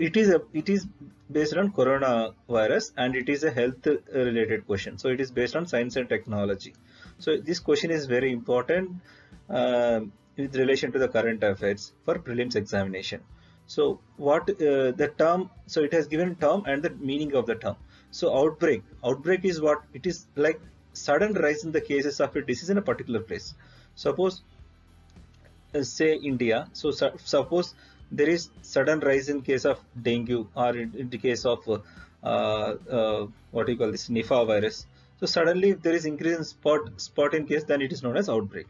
it is based on coronavirus, and it is a health related question. So it is based on science and technology. So this question is very important uh, with relation to the current affairs for prelims examination. So what the term? So it has given term and the meaning of the term. So outbreak. Outbreak is what it is like sudden rise in the cases of a disease in a particular place. Suppose say India. So suppose there is sudden rise in case of dengue, or in the case of what do you call this, Nipah virus. So suddenly if there is increase in spot in case, then it is known as outbreak.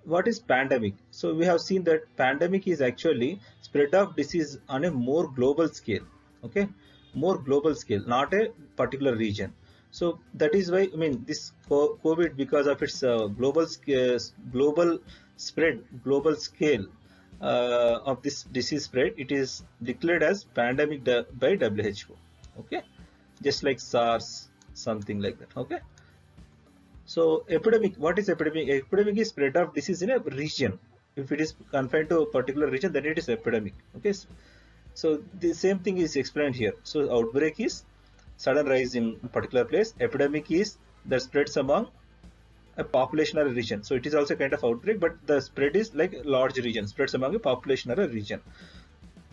What is pandemic? So we have seen that pandemic is actually spread of disease on a more global scale. Okay, more global scale, not a particular region. So that is why, I mean, this COVID, because of its global scale, global spread, global scale of this disease spread, it is declared as pandemic by WHO. Okay, just like SARS, something like that. Okay. So epidemic, what is epidemic? Epidemic is spread of disease in a region. If it is confined to a particular region, then it is epidemic. Okay. So the same thing is explained here. So outbreak is sudden rise in a particular place. Epidemic is that spreads among a population or a region. So it is also kind of outbreak, but the spread is like a large region, spreads among a population or a region.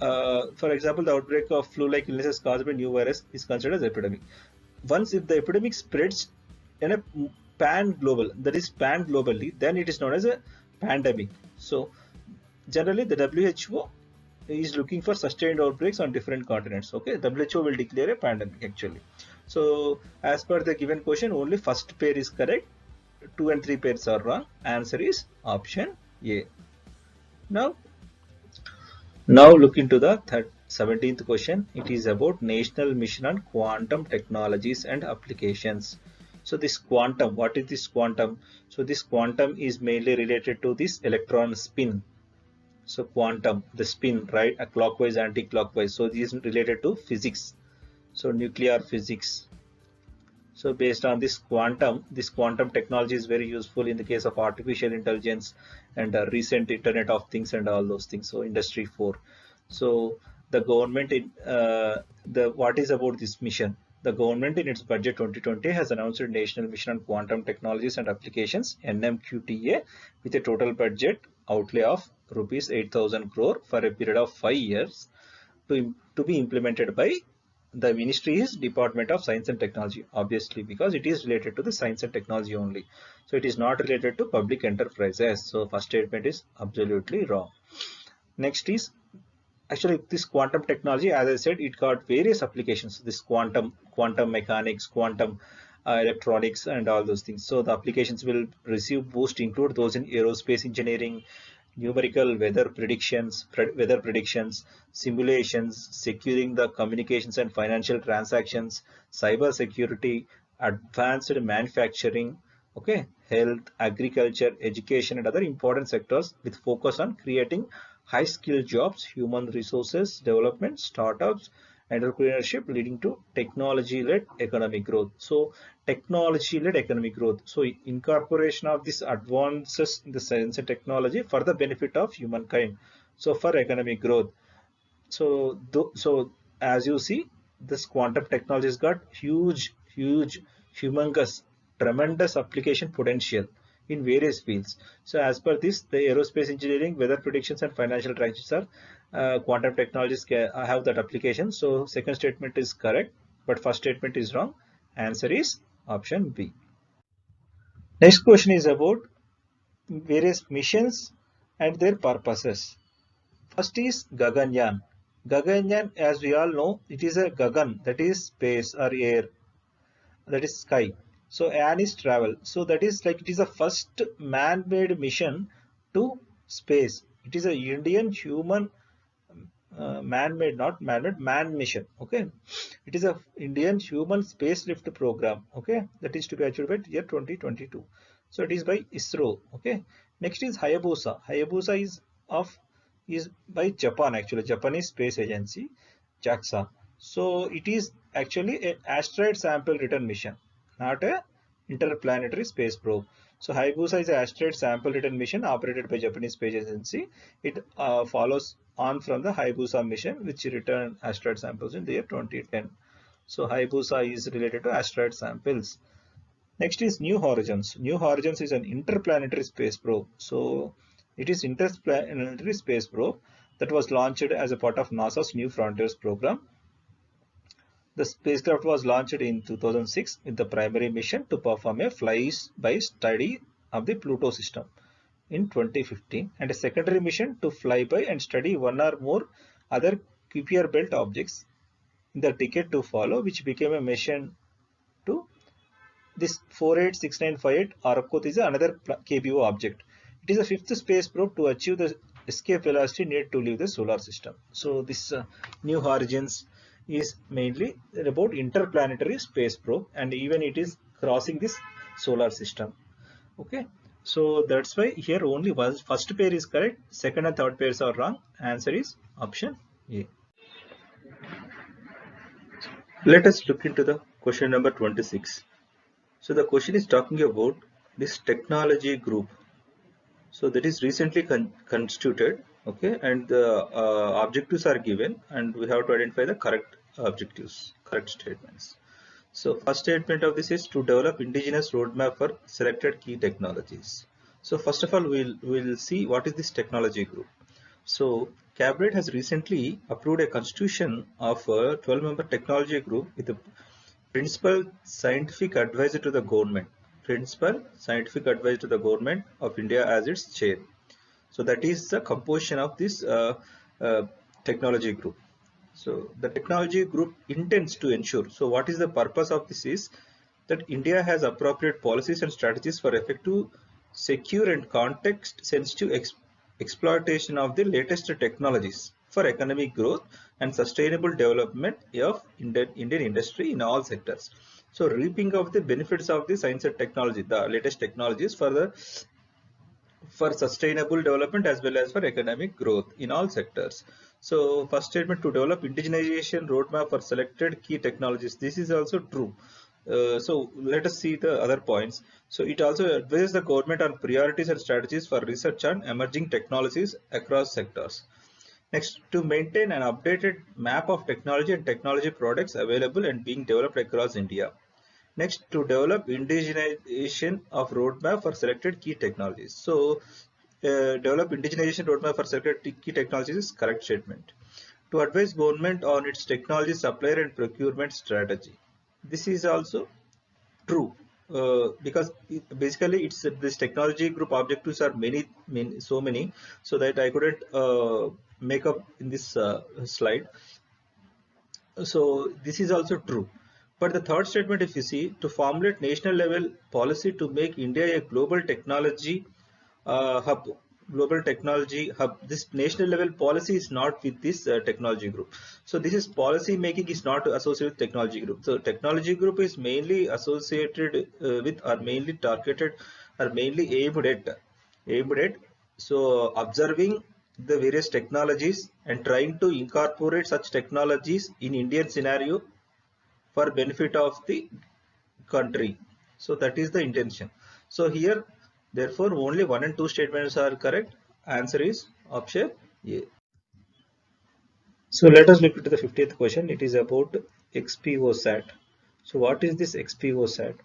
For example, the outbreak of flu-like illnesses caused by new virus is considered as epidemic. Once if the epidemic spreads in a pan global, that is pan globally, then it is known as a pandemic. So generally the WHO is looking for sustained outbreaks on different continents. Okay, WHO will declare a pandemic actually. So as per the given question, only first pair is correct, 2 and 3 pairs are wrong. Answer is option A. Now look into the 17th question. It is about National Mission on Quantum Technologies and Applications. So this quantum, what is this quantum? So this quantum is mainly related to this electron spin. So quantum, the spin, right, a clockwise, anti-clockwise. So this is related to physics. So nuclear physics. So based on this quantum technology is very useful in the case of artificial intelligence and recent Internet of Things and all those things. So Industry 4. So the government what is about this mission? The government in its budget 2020 has announced a National Mission on Quantum Technologies and Applications (NMQTA) with a total budget outlay of rupees 8,000 crore for a period of 5 years to be implemented by the ministry is Department of Science and Technology, obviously, because it is related to the science and technology only. So it is not related to public enterprises. So first statement is absolutely wrong. Next is actually this quantum technology, as I said, it got various applications. This quantum mechanics, quantum electronics, and all those things. So the applications will receive boost include those in aerospace engineering, numerical weather predictions, simulations, securing the communications and financial transactions, cyber security, advanced manufacturing, okay, health, agriculture, education, and other important sectors with focus on creating high skilled jobs, human resources development, startups, entrepreneurship leading to technology-led economic growth. So technology-led economic growth. So incorporation of these advances in the science and technology for the benefit of humankind. So for economic growth. So as you see, this quantum technology has got huge, humongous, tremendous application potential in various fields. So as per this, the aerospace engineering, weather predictions, and financial transactions are quantum technologies have that application. So second statement is correct, but first statement is wrong. Answer is option B. Next question is about various missions and their purposes. First is Gaganyaan. Gaganyaan, as we all know, it is a Gagan, that is space or air, that is sky. So An is travel. So that is like it is the first man-made mission to space. It is a Indian human man-made, not man-made, man mission. Okay, it is a Indian human space lift program. Okay, that is to be achieved by year 2022. So it is by ISRO. Okay, next is Hayabusa. Hayabusa is by Japan, actually Japanese space agency, JAXA. So it is actually an asteroid sample return mission, not a interplanetary space probe. So Hayabusa is an asteroid sample return mission operated by Japanese space agency. It follows on from the Hayabusa mission, which returned asteroid samples in the year 2010. So Hayabusa is related to asteroid samples. Next is New Horizons. New Horizons is an interplanetary space probe. So it is interplanetary space probe that was launched as a part of NASA's New Frontiers program. The spacecraft was launched in 2006 with the primary mission to perform a fly-by study of the Pluto system in 2015 and a secondary mission to fly by and study one or more other Kuiper belt objects in the decade to follow, which became a mission to this 486958 Arcot is another KBO object. It is the fifth space probe to achieve the escape velocity needed to leave the solar system. So this New Horizons is mainly about interplanetary space probe, and even it is crossing this solar system. Okay, so that's why here only first pair is correct, second and third pairs are wrong. Answer is option A. Let us look into the question number 26. So the question is talking about this technology group. So that is recently constituted, okay, and the objectives are given, and we have to identify the correct objectives, correct statements. So first statement of this is to develop indigenous roadmap for selected key technologies. So first of all, we'll see what is this technology group. So Cabinet has recently approved a constitution of a 12-member technology group with a principal scientific advisor to the government. Principal scientific advisor to the government of India as its chair. So that is the composition of this technology group. So the technology group intends to ensure. So what is the purpose of this is that India has appropriate policies and strategies for effective, secure and context sensitive exploitation of the latest technologies for economic growth and sustainable development of Indian industry in all sectors. So reaping of the benefits of the science and technology, the latest technologies for sustainable development as well as for economic growth in all sectors. So first statement to develop indigenization roadmap for selected key technologies. This is also true. So let us see the other points. So it also advises the government on priorities and strategies for research on emerging technologies across sectors. Next, to maintain an updated map of technology and technology products available and being developed across India. Next, to develop indigenization of roadmap for selected key technologies. So, develop indigenization roadmap for selected key technologies is correct statement. To advise government on its technology supplier and procurement strategy. This is also true because basically it's this technology group objectives are so many, so that I couldn't make up in this slide. So this is also true. But the third statement, if you see, to formulate national level policy to make India a global technology hub, this national level policy is not with this technology group. So this is policy making is not associated with technology group. So technology group is mainly associated with or mainly targeted or mainly aimed at so observing the various technologies and trying to incorporate such technologies in Indian scenario for benefit of the country. So that is the intention. So here, therefore, only 1 and 2 statements are correct. Answer is option A. So let us look at the 50th question. It is about XPOSat. So what is this XPOSat?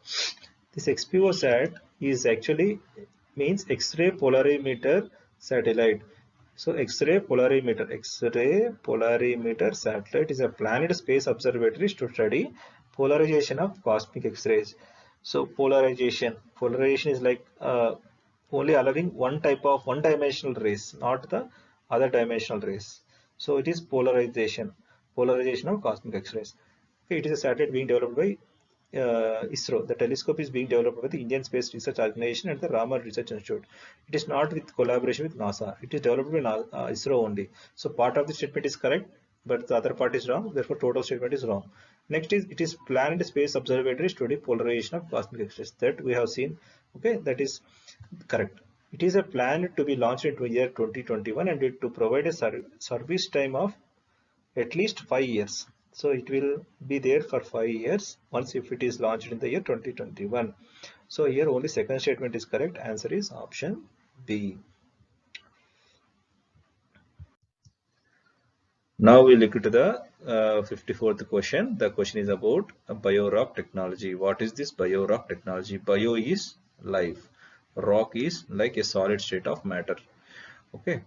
This XPOSat is actually means X-ray polarimeter satellite. So X-ray polarimeter satellite is a planned space observatory to study polarization of cosmic X-rays. So polarization is like only allowing one type of one-dimensional rays, not the other dimensional rays. So it is polarization of cosmic X-rays. Okay, it is a satellite being developed by ISRO. The telescope is being developed by the Indian Space Research Organization and the Raman Research Institute. It is not with collaboration with NASA. It is developed by ISRO only. So part of the statement is correct, but the other part is wrong. Therefore, total statement is wrong. Next is it is planned space observatory study polarization of cosmic X-rays. That we have seen. Okay, that is correct. It is a plan to be launched in year 2021 and it to provide a service time of at least 5 years. So it will be there for 5 years once if it is launched in the year 2021. So here only second statement is correct. Answer is option B. Now we look into the 54th question. The question is about bio-rock technology. What is this bio-rock technology? Bio is life. Rock is like a solid state of matter. Okay.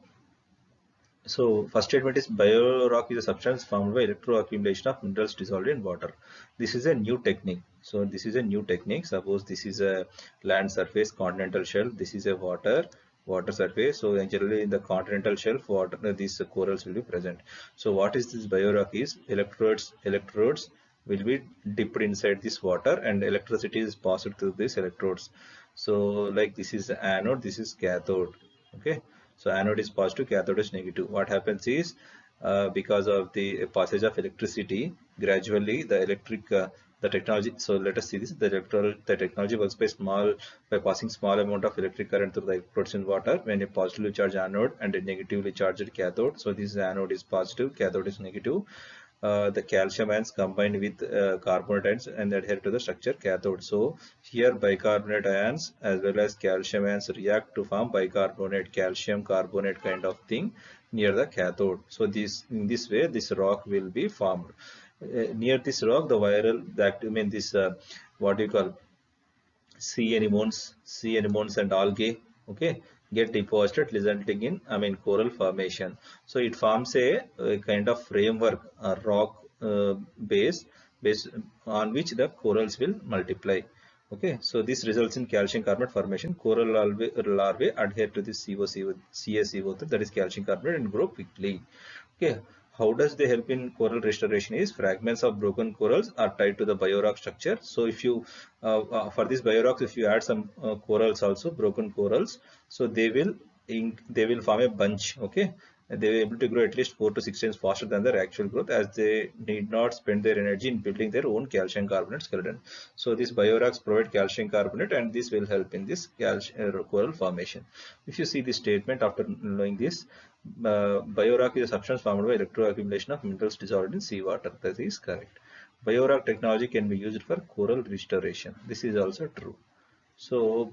So first statement is bio-rock is a substance formed by electroaccumulation of minerals dissolved in water. This is a new technique. So this is a new technique. Suppose this is a land surface, continental shelf. This is a water surface. So generally in the continental shelf, water these corals will be present. So what is this bio-rock is? Electrodes will be dipped inside this water, and electricity is passed through these electrodes. So like this is anode, this is cathode. Okay. So anode is positive, cathode is negative. What happens is because of the passage of electricity, gradually the technology. So let us see this. The technology works by passing small amount of electric current through the electrodes in water when a positively charged anode and a negatively charged cathode. So this anode is positive, cathode is negative. The calcium ions combine with carbonate ions and adhere to the structure cathode. So here bicarbonate ions as well as calcium ions react to form bicarbonate calcium carbonate kind of thing near the cathode. So in this way this rock will be formed. Near this rock the what do you call sea anemones and algae, okay, get deposited, resulting in coral formation. So it forms a kind of framework, a rock base on which the corals will multiply. Okay, so this results in calcium carbonate formation. Coral larvae adhere to this CaCO2, that is calcium carbonate, and grow quickly. Okay, how does they help in coral restoration is fragments of broken corals are tied to the biorock structure. So if you for this biorocks, if you add some corals also, broken corals, so they will form a bunch. Okay, and they will able to grow at least 4 to 6 times faster than their actual growth, as they need not spend their energy in building their own calcium carbonate skeleton. So these biorocks provide calcium carbonate, and this will help in this coral formation. If you see this statement after knowing this, biorock is a substance formed by electroaccumulation of minerals dissolved in seawater. That is correct. Biorock technology can be used for coral restoration. This is also true. So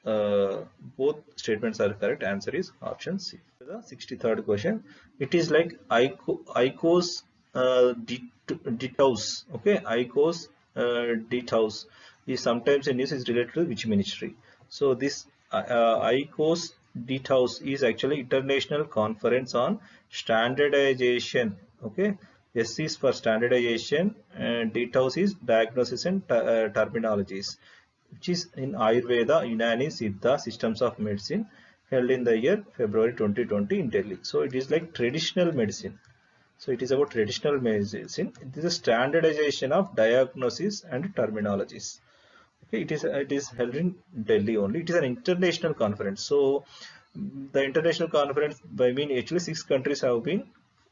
uh, both statements are correct. Answer is option C. The 63rd question. It is like ICOS DITHOUS. Okay, ICOS DITHOUS is sometimes in news is related to which ministry. So this ICOS DITHOUS is actually International Conference on Standardization. Okay, S is for standardization, and DITHOUS is diagnosis and terminologies, which is in Ayurveda, Unani, Siddha, systems of medicine, held in the year February 2020 in Delhi. So it is like traditional medicine. So it is about traditional medicine. It is a standardization of diagnosis and terminologies. Okay, it is held in Delhi only. It is an international conference. So the international conference, I mean, actually 6 countries have been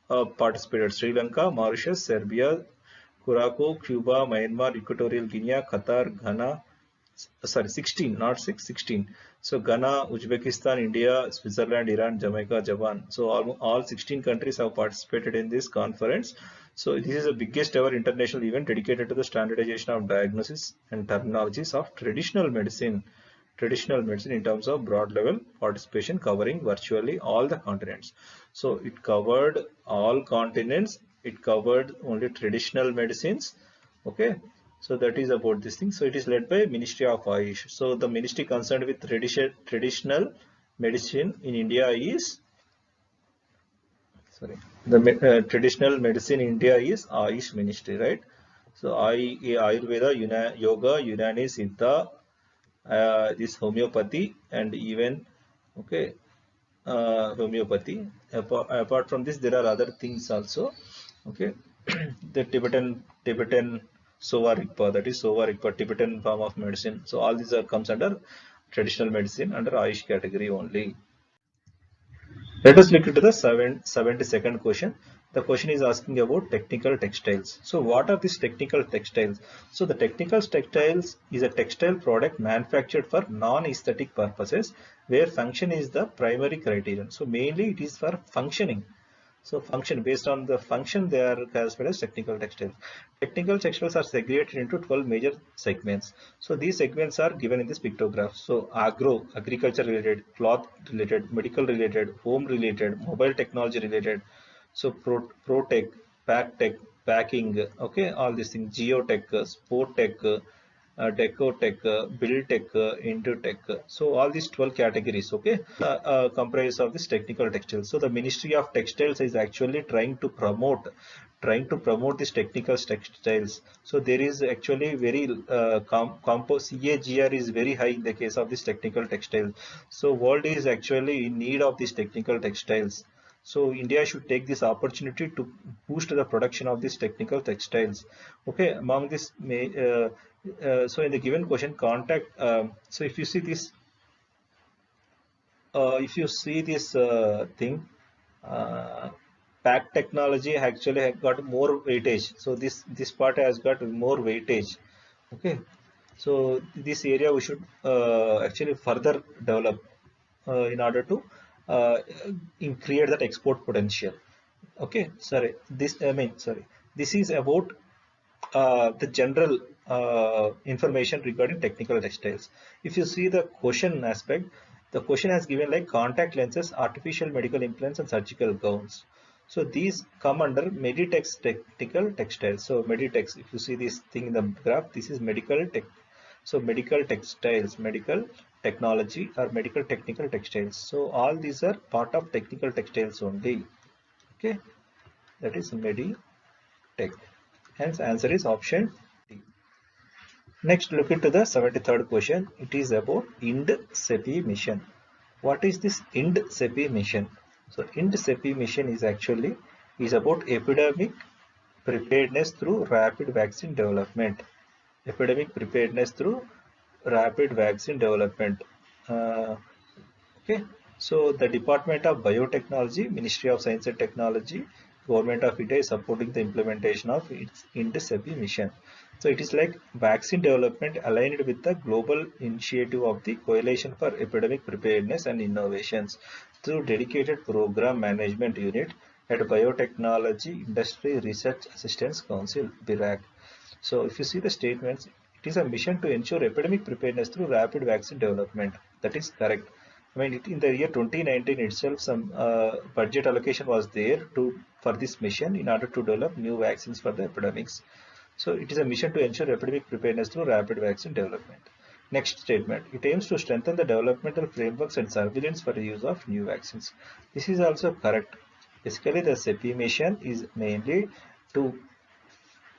participated: Sri Lanka, Mauritius, Serbia, Curacao, Cuba, Myanmar, Equatorial Guinea, Qatar, Ghana. Sorry, 16, not 6, 16. So Ghana, Uzbekistan, India, Switzerland, Iran, Jamaica, Japan. So all 16 countries have participated in this conference. So this is the biggest ever international event dedicated to the standardization of diagnosis and terminologies of traditional medicine in terms of broad level participation, covering virtually all the continents. So it covered all continents. It covered only traditional medicines. Okay, so that is about this thing. So it is led by Ministry of Ayush. So the ministry concerned with traditional medicine in India is, sorry, the traditional medicine in India is Ayush Ministry, right? So Ayurveda, Yoga, Unani, Siddha, this homeopathy, and even, okay, homeopathy. Apart from this, there are other things also. Okay, the Tibetan Sowa Rigpa, that is Sowa Rigpa, Tibetan form of medicine. So all these are comes under traditional medicine under Ayush category only. Let us look into the 72nd question. The question is asking about technical textiles. So what are these technical textiles? So the technical textiles is a textile product manufactured for non-aesthetic purposes, where function is the primary criterion. So mainly it is for functioning. So function, based on the function, they are classified as technical textiles. Technical textiles are segregated into 12 major segments. So these segments are given in this pictograph. So agriculture related, cloth related, medical related, home related, mobile technology related. So pro tech, pack tech, packing, okay, all these things, geotech, sport tech, deco tech, build tech, into tech. So all these 12 categories, okay, comprise of this technical textiles. So the Ministry of Textiles is actually trying to promote these technical textiles. So there is actually very CAGR is very high in the case of this technical textiles. So world is actually in need of these technical textiles. So India should take this opportunity to boost the production of these technical textiles. Okay, among this, so in the given question, contact. So if you see this thing, uh, pack technology actually has got more weightage. So this part has got more weightage. Okay, so this area we should actually further develop in order to uh, create that export potential. Okay, sorry. This is about the general information regarding technical textiles. If you see the question aspect, the question has given like contact lenses, artificial medical implants, and surgical gowns. So these come under Meditex technical textiles. So Meditex, if you see this thing in the graph, this is medical tech. So medical textiles, medical technology, or medical technical textiles. So all these are part of technical textiles only. Okay, that is Meditech. Hence, answer is option D. Next, look into the 73rd question. It is about IND-CEPI mission. What is this IND-CEPI mission? So, IND-CEPI mission is about epidemic preparedness through rapid vaccine development. Epidemic preparedness through rapid vaccine development. Uh, Okay, so the Department of Biotechnology, Ministry of Science and Technology, Government of India is supporting the implementation of its IND-CEPI mission. So it is like vaccine development aligned with the global initiative of the Coalition for Epidemic Preparedness and Innovations through dedicated program management unit at Biotechnology Industry Research Assistance Council, BIRAC. So if you see the statements, it is a mission to ensure epidemic preparedness through rapid vaccine development. That is correct. I mean, in the year 2019 itself, some budget allocation was there for this mission in order to develop new vaccines for the epidemics. So it is a mission to ensure epidemic preparedness through rapid vaccine development. Next statement, it aims to strengthen the developmental frameworks and surveillance for the use of new vaccines. This is also correct. Basically, the CEPI mission is mainly to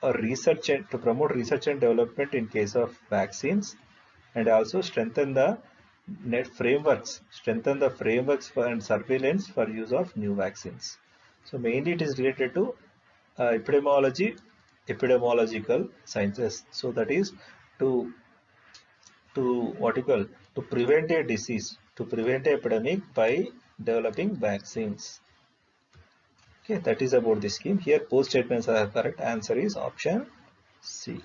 research and to promote research and development in case of vaccines, and also strengthen the frameworks for and surveillance for use of new vaccines. So mainly it is related to epidemiological sciences. So that is to what you call, to prevent a disease, to prevent a epidemic by developing vaccines. Okay, that is about the scheme. Here both statements are correct. Answer is option C.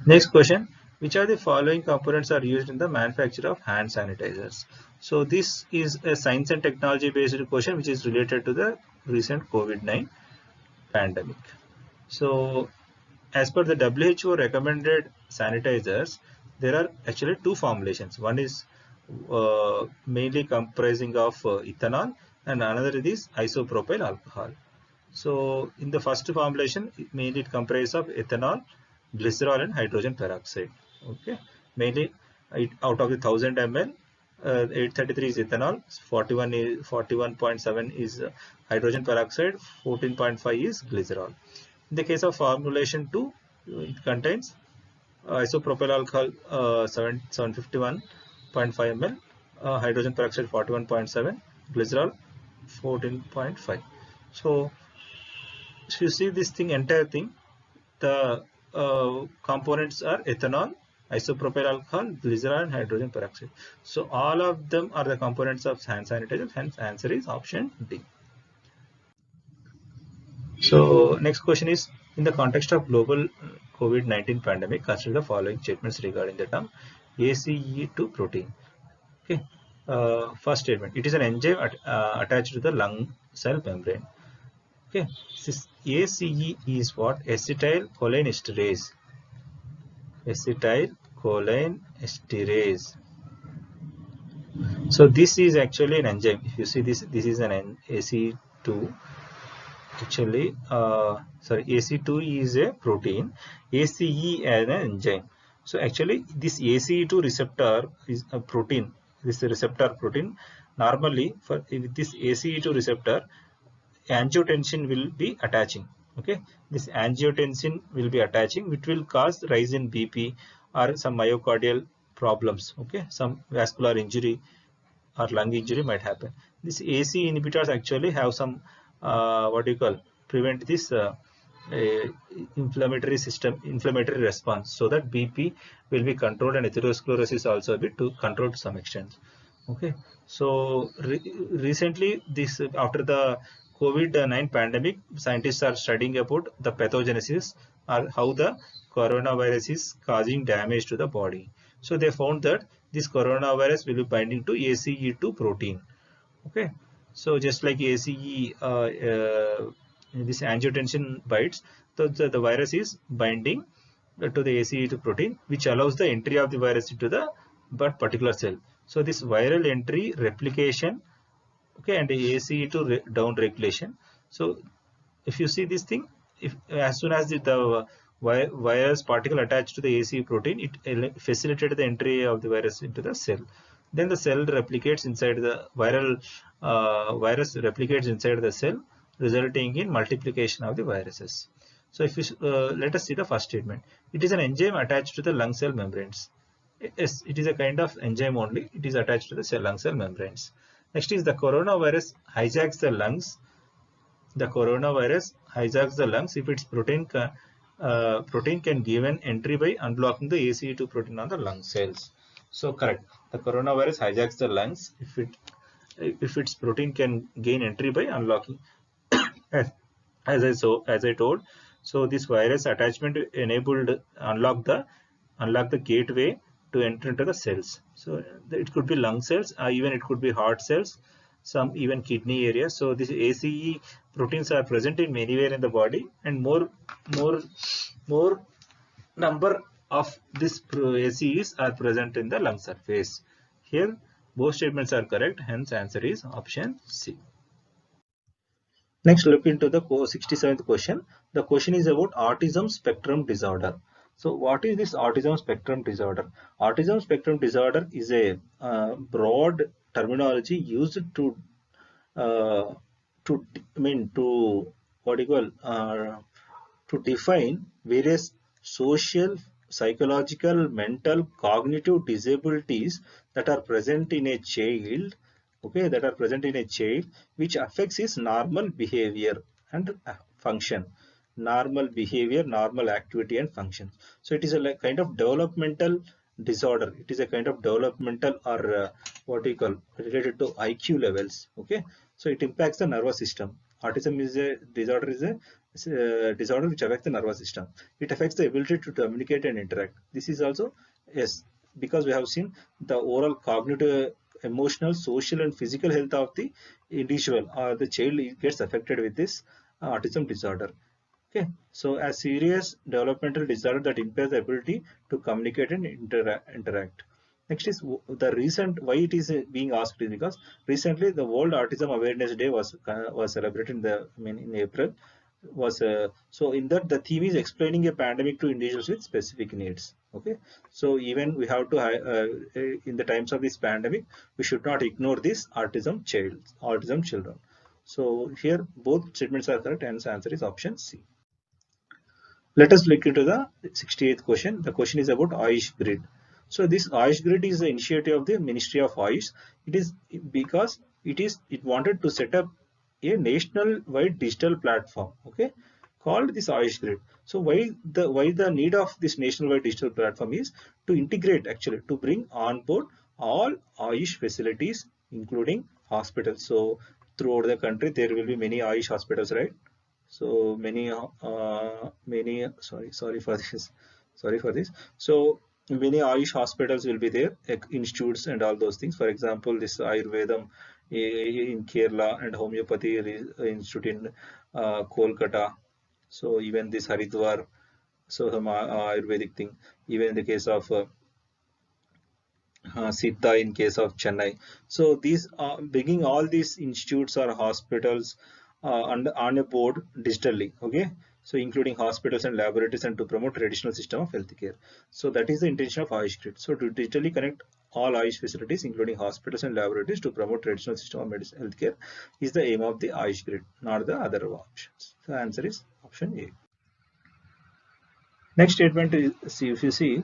Next question, which are the following components are used in the manufacture of hand sanitizers? So this is a science and technology based question which is related to the recent COVID-19 pandemic. So as per the WHO recommended sanitizers, there are actually two formulations. One is mainly comprising of ethanol, and another is isopropyl alcohol. So in the first formulation, mainly it comprises of ethanol, glycerol, and hydrogen peroxide. Okay, mainly out of the 1000 ml, 833 is ethanol, 41.7 is hydrogen peroxide, 14.5 is glycerol. In the case of formulation 2, it contains isopropyl alcohol 751.5 ml, hydrogen peroxide 41.7, glycerol 14.5. So you see this thing, entire thing, the components are ethanol, isopropyl alcohol, glycerol, and hydrogen peroxide. So all of them are the components of hand sanitizer. Hence answer is option D. So next question is, in the context of global COVID-19 pandemic, consider the following statements regarding the term ACE2 protein. Okay, First statement, it is an enzyme attached to the lung cell membrane. Okay, this ACE is what? Acetylcholinesterase. Acetylcholinesterase. So this is actually an enzyme. If you see this, this is an AC2. Actually, sorry, AC2 is a protein, ACE is an enzyme. So actually this ACE2 receptor is a protein. This receptor protein, normally for with this ACE2 receptor, angiotensin will be attaching. Okay, this angiotensin will be attaching, which will cause rise in BP or some myocardial problems. Okay, some vascular injury or lung injury might happen. These AC inhibitors actually have some what do you call, prevent this inflammatory response, so that BP will be controlled and atherosclerosis also be to controlled to some extent. Okay, so recently this after the COVID-19 pandemic, scientists are studying about the pathogenesis or how the coronavirus is causing damage to the body. So they found that this coronavirus will be binding to ACE2 protein. Okay, so just like ACE, this angiotensin bites, the virus is binding to the ACE2 protein, which allows the entry of the virus into the but particular cell. So this viral entry, replication, okay, and ACE2 down regulation. So if you see this thing, if as soon as the virus particle attached to the ACE protein, it facilitated the entry of the virus into the cell. Then the cell replicates inside the virus replicates inside the cell, resulting in multiplication of the viruses. So if you let us see the first statement, it is an enzyme attached to the lung cell membranes. Yes, it is a kind of enzyme only. It is attached to the lung cell membranes. Next is the coronavirus hijacks the lungs. The coronavirus hijacks the lungs if its protein can give an entry by unblocking the ACE2 protein on the lung cells. So correct. The coronavirus hijacks the lungs if its protein can gain entry by unlocking. as I told, so this virus attachment enabled unlock the gateway to enter into the cells. So it could be lung cells, even it could be heart cells, some even kidney areas. So these ACE proteins are present in anywhere in the body, and more number of this ACEs are present in the lung surface. Here both statements are correct, hence answer is option C. Next, look into the 67th question. The question is about autism spectrum disorder. So what is this autism spectrum disorder? Autism spectrum disorder is a broad terminology used uh, to what do you call, to define various social, psychological, mental, cognitive disabilities that are present in a child. Okay, that are present in a child, which affects his normal behavior and function, normal behavior, normal activity and function. So it is a kind of developmental disorder. It is a kind of developmental or what do you call, related to IQ levels. Okay, so it impacts the nervous system. Autism is a disorder, disorder which affects the nervous system. It affects the ability to communicate and interact. This is also, yes, because we have seen the overall cognitive, emotional, social and physical health of the individual or the child gets affected with this autism disorder. Okay, so a serious developmental disorder that impairs the ability to communicate and interact. Next is the recent, why it is being asked is because recently the World Autism Awareness Day was celebrated in in April. Was so in that the theme is explaining a pandemic to individuals with specific needs. Okay, so even we have to in the times of this pandemic, we should not ignore this autism children. So here both statements are correct, and the answer is option C. Let us look into the 68th question. The question is about Ayush Grid. So this Ayush Grid is the initiative of the Ministry of Ayush. It is because it wanted to set up a national wide digital platform, okay, called this Ayush Grid. So why the need of this national wide digital platform is to integrate, actually to bring on board all Ayush facilities, including hospitals. So throughout the country there will be many Ayush hospitals, right? So many sorry for this. So many Ayush hospitals will be there, like institutes and all those things. For example, this Ayurvedam in Kerala and Homeopathy Institute in Kolkata. So even this Haridwar, so some Ayurvedic thing. Even in the case of Siddha in case of Chennai. So these bringing all these institutes or hospitals on a board digitally, okay? So including hospitals and laboratories and to promote traditional system of healthcare. So that is the intention of Ayush Grid. So to digitally connect all Ayush facilities, including hospitals and laboratories, to promote traditional system of medicine healthcare is the aim of the Ayush Grid, not the other options. The answer is option A. Next statement is, see if you see,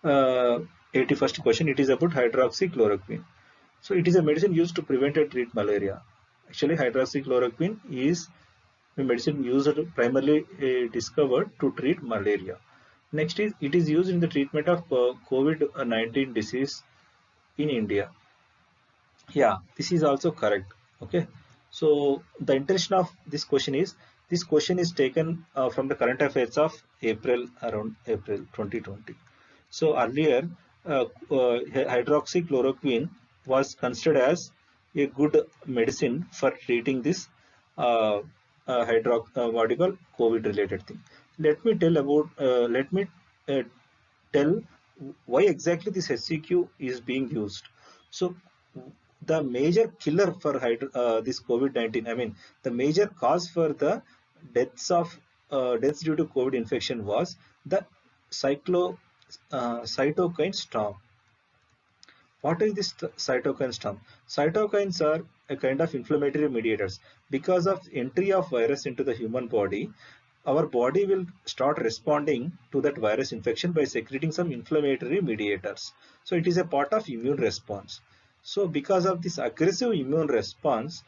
uh, 81st question, it is about hydroxychloroquine. So it is a medicine used to prevent and treat malaria. Actually, hydroxychloroquine is a medicine used primarily discovered to treat malaria. Next is it is used in the treatment of COVID-19 disease in India. Yeah, this is also correct. Okay. So the intention of this question is taken from the current affairs of April, around April 2020. So earlier, hydroxychloroquine was considered as a good medicine for treating this what do you call COVID related thing. Let me uh, tell why exactly this HCQ is being used. So the major killer for this COVID-19, I mean, the major cause for the deaths due to COVID infection was the cytokine storm. What is this cytokine storm? Cytokines are a kind of inflammatory mediators. Because of entry of virus into the human body, our body will start responding to that virus infection by secreting some inflammatory mediators. So it is a part of immune response. So because of this aggressive immune response,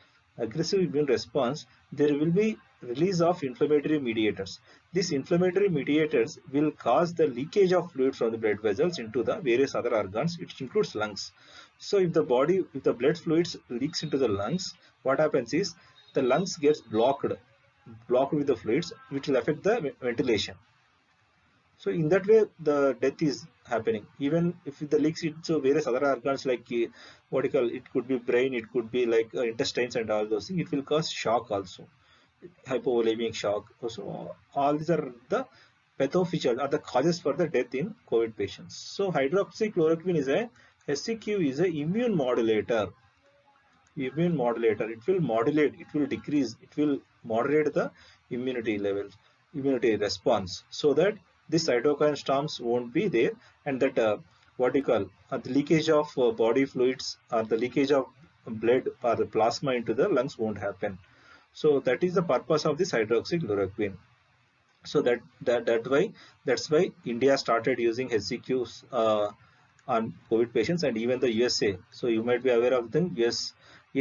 there will be release of inflammatory mediators. These inflammatory mediators will cause the leakage of fluid from the blood vessels into the various other organs, which includes lungs. So if the blood fluids leaks into the lungs, what happens is the lungs gets blocked with the fluids, which will affect the ventilation. So in that way, the death is happening. Even if the leaks into various other organs like what you call, it could be brain, it could be like intestines and all those things. It will cause shock also, hypovolemic shock. So all these are the pathophysiology are the causes for the death in COVID patients. So hydroxychloroquine is a HCQ is a immune modulator. Immune modulator. It will modulate. It will decrease. It will moderate the immunity levels, immunity response, so that these cytokine storms won't be there, and that what you call the leakage of body fluids or the leakage of blood or the plasma into the lungs won't happen. So that is the purpose of this hydroxychloroquine. So that's why India started using HCQs on COVID patients, and even the USA. So you might be aware of them. USA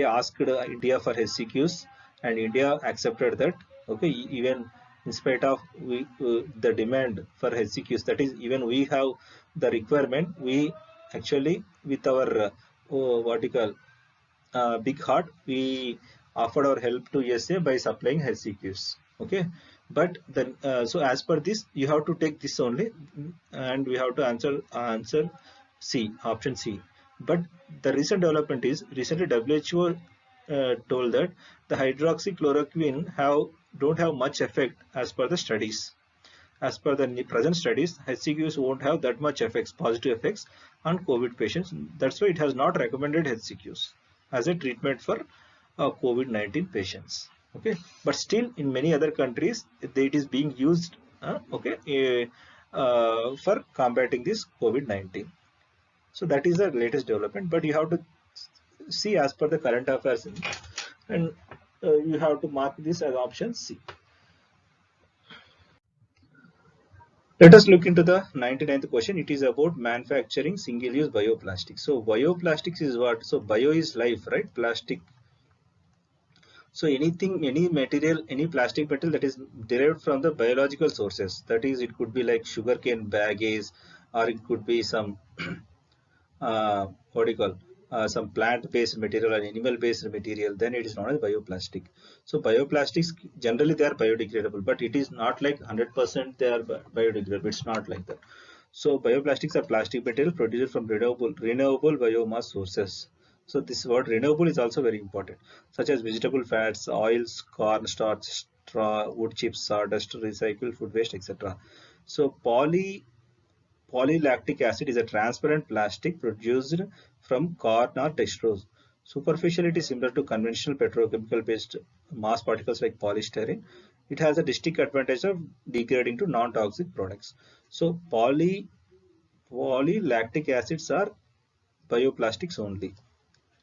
asked India for HCQs, and India accepted that. Okay, even in spite of the demand for HCQs, that is, even we have the requirement. We actually, with our what you call big heart, we offered our help to USA by supplying HCQs. Okay, but then so as per this, you have to take this only, and we have to answer C, option C. But the recent development is recently WHO told that the hydroxychloroquine don't have much effect as per the studies. As per the present studies, HCQs won't have that much effects, positive effects on COVID patients. That's why it has not recommended HCQs as a treatment for COVID-19 patients. Okay, but still in many other countries, it is being used. For combating this COVID-19. So that is the latest development. But you have to see as per the current affairs, and you have to mark this as option C. Let us look into the 99th question. It is about manufacturing single-use bioplastics. So bioplastics is what? So bio is life, right? Plastic. So anything, any material, any plastic material that is derived from the biological sources. That is, it could be like sugarcane baggage, or it could be some what do you call some plant-based material or animal-based material. Then it is known as bioplastic. So bioplastics generally they are biodegradable, but it is not like 100% they are biodegradable. It's not like that. So bioplastics are plastic material produced from renewable biomass sources. So this word renewable is also very important, such as vegetable fats, oils, corn starch, straw, wood chips, sawdust, recycled food waste, etc. So polylactic acid is a transparent plastic produced from corn or dextrose. Superficially, it is similar to conventional petrochemical based mass particles like polystyrene. It has a distinct advantage of degrading to non-toxic products. So polylactic acids are bioplastics only.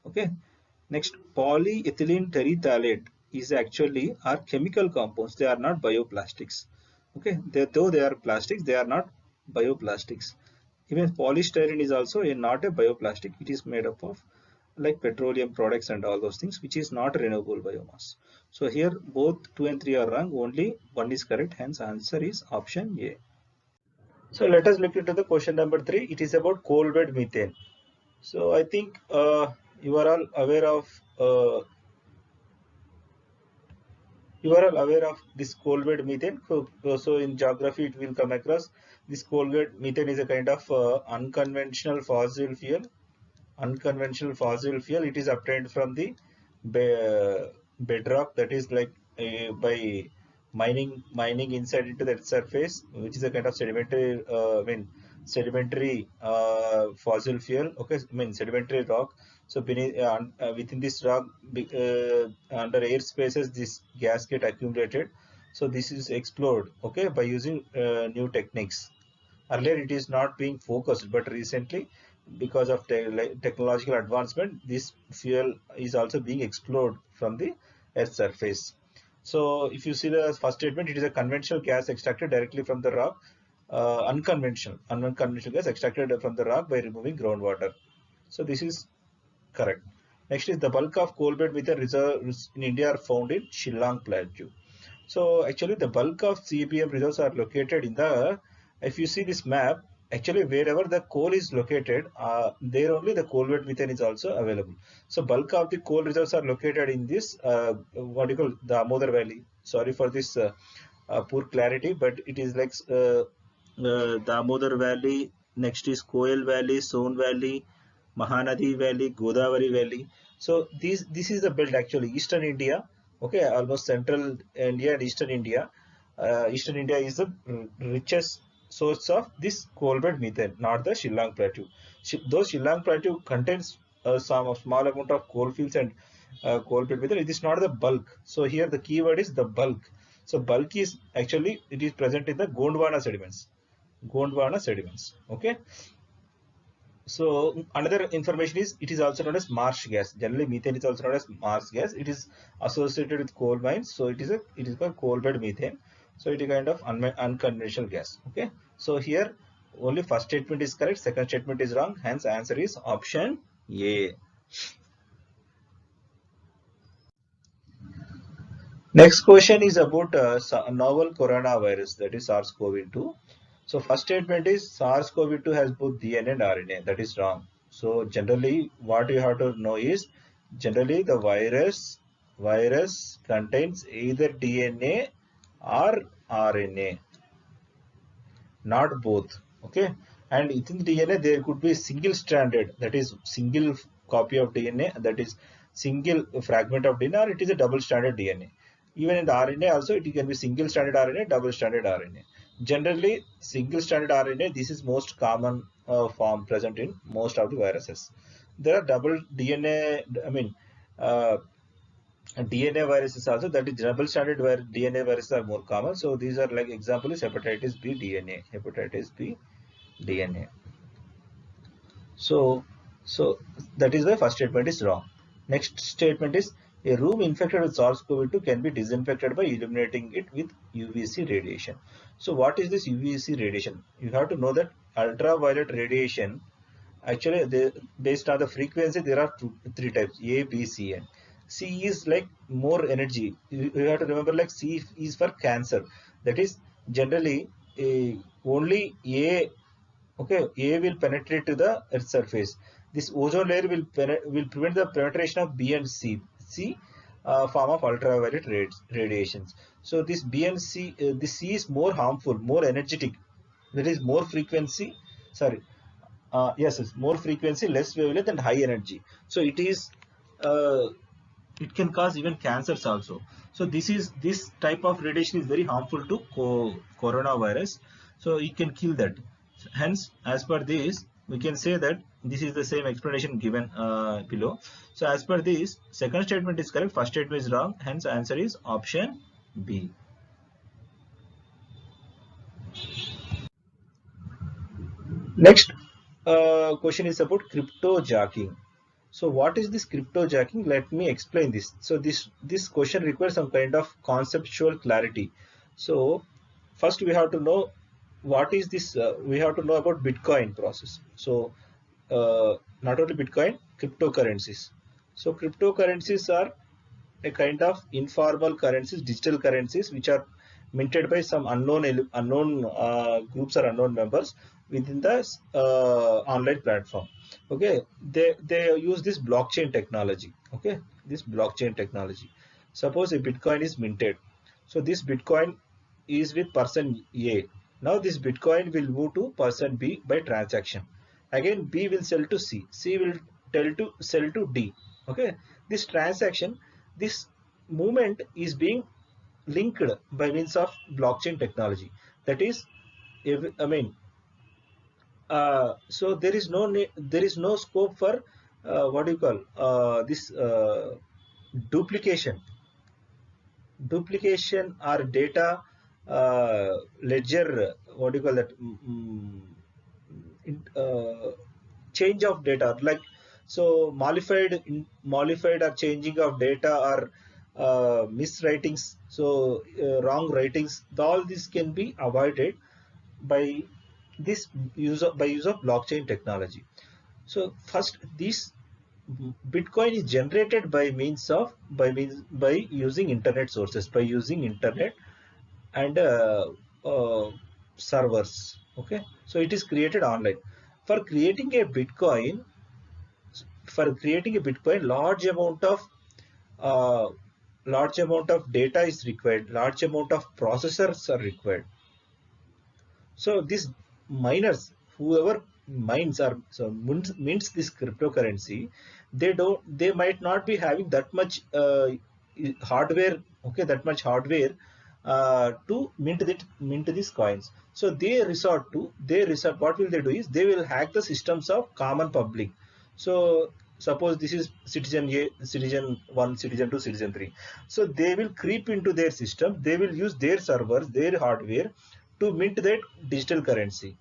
Okay. Next, polyethylene terephthalate is actually are chemical compounds. They are not bioplastics. Okay. Though they are plastics, they are not bioplastics. Even polystyrene is also not a bioplastic. It is made up of like petroleum products and all those things, which is not renewable biomass. So here both 2 and 3 are wrong. Only one is correct. Hence answer is option A. So let us look into the question number 3. It is about coal bed methane. So I think you are all aware of uh, this coal bed methane. So in geography it will come across this coal bed methane is a kind of unconventional fossil fuel. It is obtained from the bedrock, that is like by mining inside into that surface, which is a kind of sedimentary sedimentary fossil fuel. Okay, I mean sedimentary rock. So beneath within this rock, under air spaces, this gas get accumulated. So this is explored, okay, by using new techniques. Earlier it is not being focused, but recently because of technological advancement, this fuel is also being explored from the earth's surface. So if you see the first statement, it is a conventional gas extracted directly from the rock. Unconventional gas extracted from the rock by removing groundwater. So this is correct. Next is the bulk of coal bed methane reserves in India are found in Shillong Plateau. So actually the bulk of CBM reserves are located in the, if you see this map, actually wherever the coal is located, there only the coal bed methane is also available. So bulk of the coal reserves are located in this, what do you call, the Damodar Valley. Sorry for this poor clarity, but it is like Damodar Valley, next is Koel Valley, Son Valley, Mahanadi Valley, Godavari Valley. So this is the belt actually, Eastern India. Okay, almost central India and Eastern India. Eastern India is the richest source of this coal bed methane, not the Shillong Plateau. Though Shillong Plateau contains some small amount of coal fields and coal bed methane, it is not the bulk. So here the keyword is the bulk. So bulk is actually, it is present in the Gondwana sediments. Gondwana sediments. Okay. So another information is it is also known as marsh gas. Generally, methane is also known as marsh gas. It is associated with coal mines, so it is called coal bed methane. So it is kind of unconventional gas. Okay. So here only first statement is correct, second statement is wrong. Hence answer is option A. Next question is about novel coronavirus, that is SARS-CoV-2. So first statement is SARS-CoV-2 has both DNA and RNA. That is wrong. So generally, what you have to know is generally the virus contains either DNA or RNA, not both. Okay, and within the DNA there could be single stranded, that is single copy of DNA, that is single fragment of DNA, or it is a double stranded DNA. Even in the RNA also it can be single stranded RNA, double stranded RNA. Generally single stranded RNA, this is most common form present in most of the viruses. There are double DNA, I mean DNA viruses also, that is double stranded where DNA viruses are more common. So these are like example is hepatitis B DNA, hepatitis B DNA. So that is why first statement is wrong. Next statement is a room infected with SARS-CoV-2 can be disinfected by illuminating it with UVC radiation. So what is this UVC radiation? You have to know that ultraviolet radiation, actually based on the frequency there are three types, A, B, C, and C is like more energy. You have to remember, like C is for cancer. That is generally only A. Okay, A will penetrate to the Earth's surface. This ozone layer will prevent the penetration of B and C. Form of ultraviolet radiations. So this B and C, this C is more harmful, more energetic. There is more frequency sorry, yes, yes, more frequency, less wavelength, and high energy. So it is, uh, it can cause even cancers also. So this type of radiation is very harmful to coronavirus. So it can kill that. Hence, as per this, we can say that this is the same explanation given below. So as per this, second statement is correct, first statement is wrong. Hence, answer is option B. Next question is about cryptojacking. So what is this cryptojacking? Let me explain this. So this question requires some kind of conceptual clarity. So first we have to know what is this. We have to know about Bitcoin process. So not only Bitcoin, cryptocurrencies. So cryptocurrencies are a kind of informal currencies, digital currencies, which are minted by some unknown groups or unknown members within the online platform. Okay, they use this blockchain technology. Okay, this blockchain technology. Suppose a Bitcoin is minted, so this Bitcoin is with person A. Now this Bitcoin will move to person B by transaction. Again, B will sell to C. C will tell to sell to D. Okay, this transaction, this movement is being linked by means of blockchain technology. That is, if, I mean, so there is no scope for what do you call this duplication, or data ledger. What do you call that? In, change of data, like, so modified or changing of data, or miswritings, so wrong writings, all this can be avoided by this use of blockchain technology. So first, this Bitcoin is generated by using internet sources, by using internet and servers. Okay, so it is created online. For creating a Bitcoin, uh, large amount of data is required, large amount of processors are required. So these miners, whoever mines or so mints this cryptocurrency, they might not be having that much hardware. Okay, that much hardware to mint these coins. So they resort. What will they do is they will hack the systems of common public. So suppose this is citizen A, citizen 1, citizen 2, citizen 3. So they will creep into their system. They will use their servers, their hardware to mint that digital currency.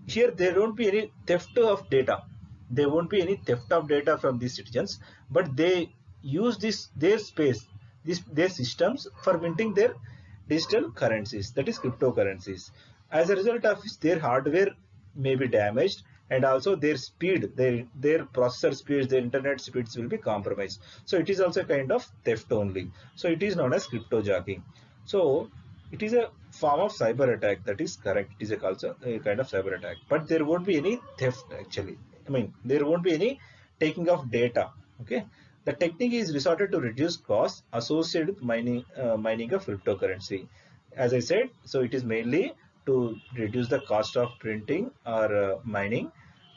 Here there won't be any theft of data. There won't be any theft of data from these citizens, but they use this their space, their systems for minting their digital currencies, that is cryptocurrencies. As a result of which their hardware may be damaged, and also their speed, their processor speeds, their internet speeds will be compromised. So it is also a kind of theft only. So it is known as cryptojacking. So it is a form of cyber attack. That is correct. It is also a kind of cyber attack, but there won't be any theft actually. I mean, there won't be any taking of data. Okay, the technique is resorted to reduce costs associated with mining of cryptocurrency. As I said, so it is mainly to reduce the cost of printing or mining.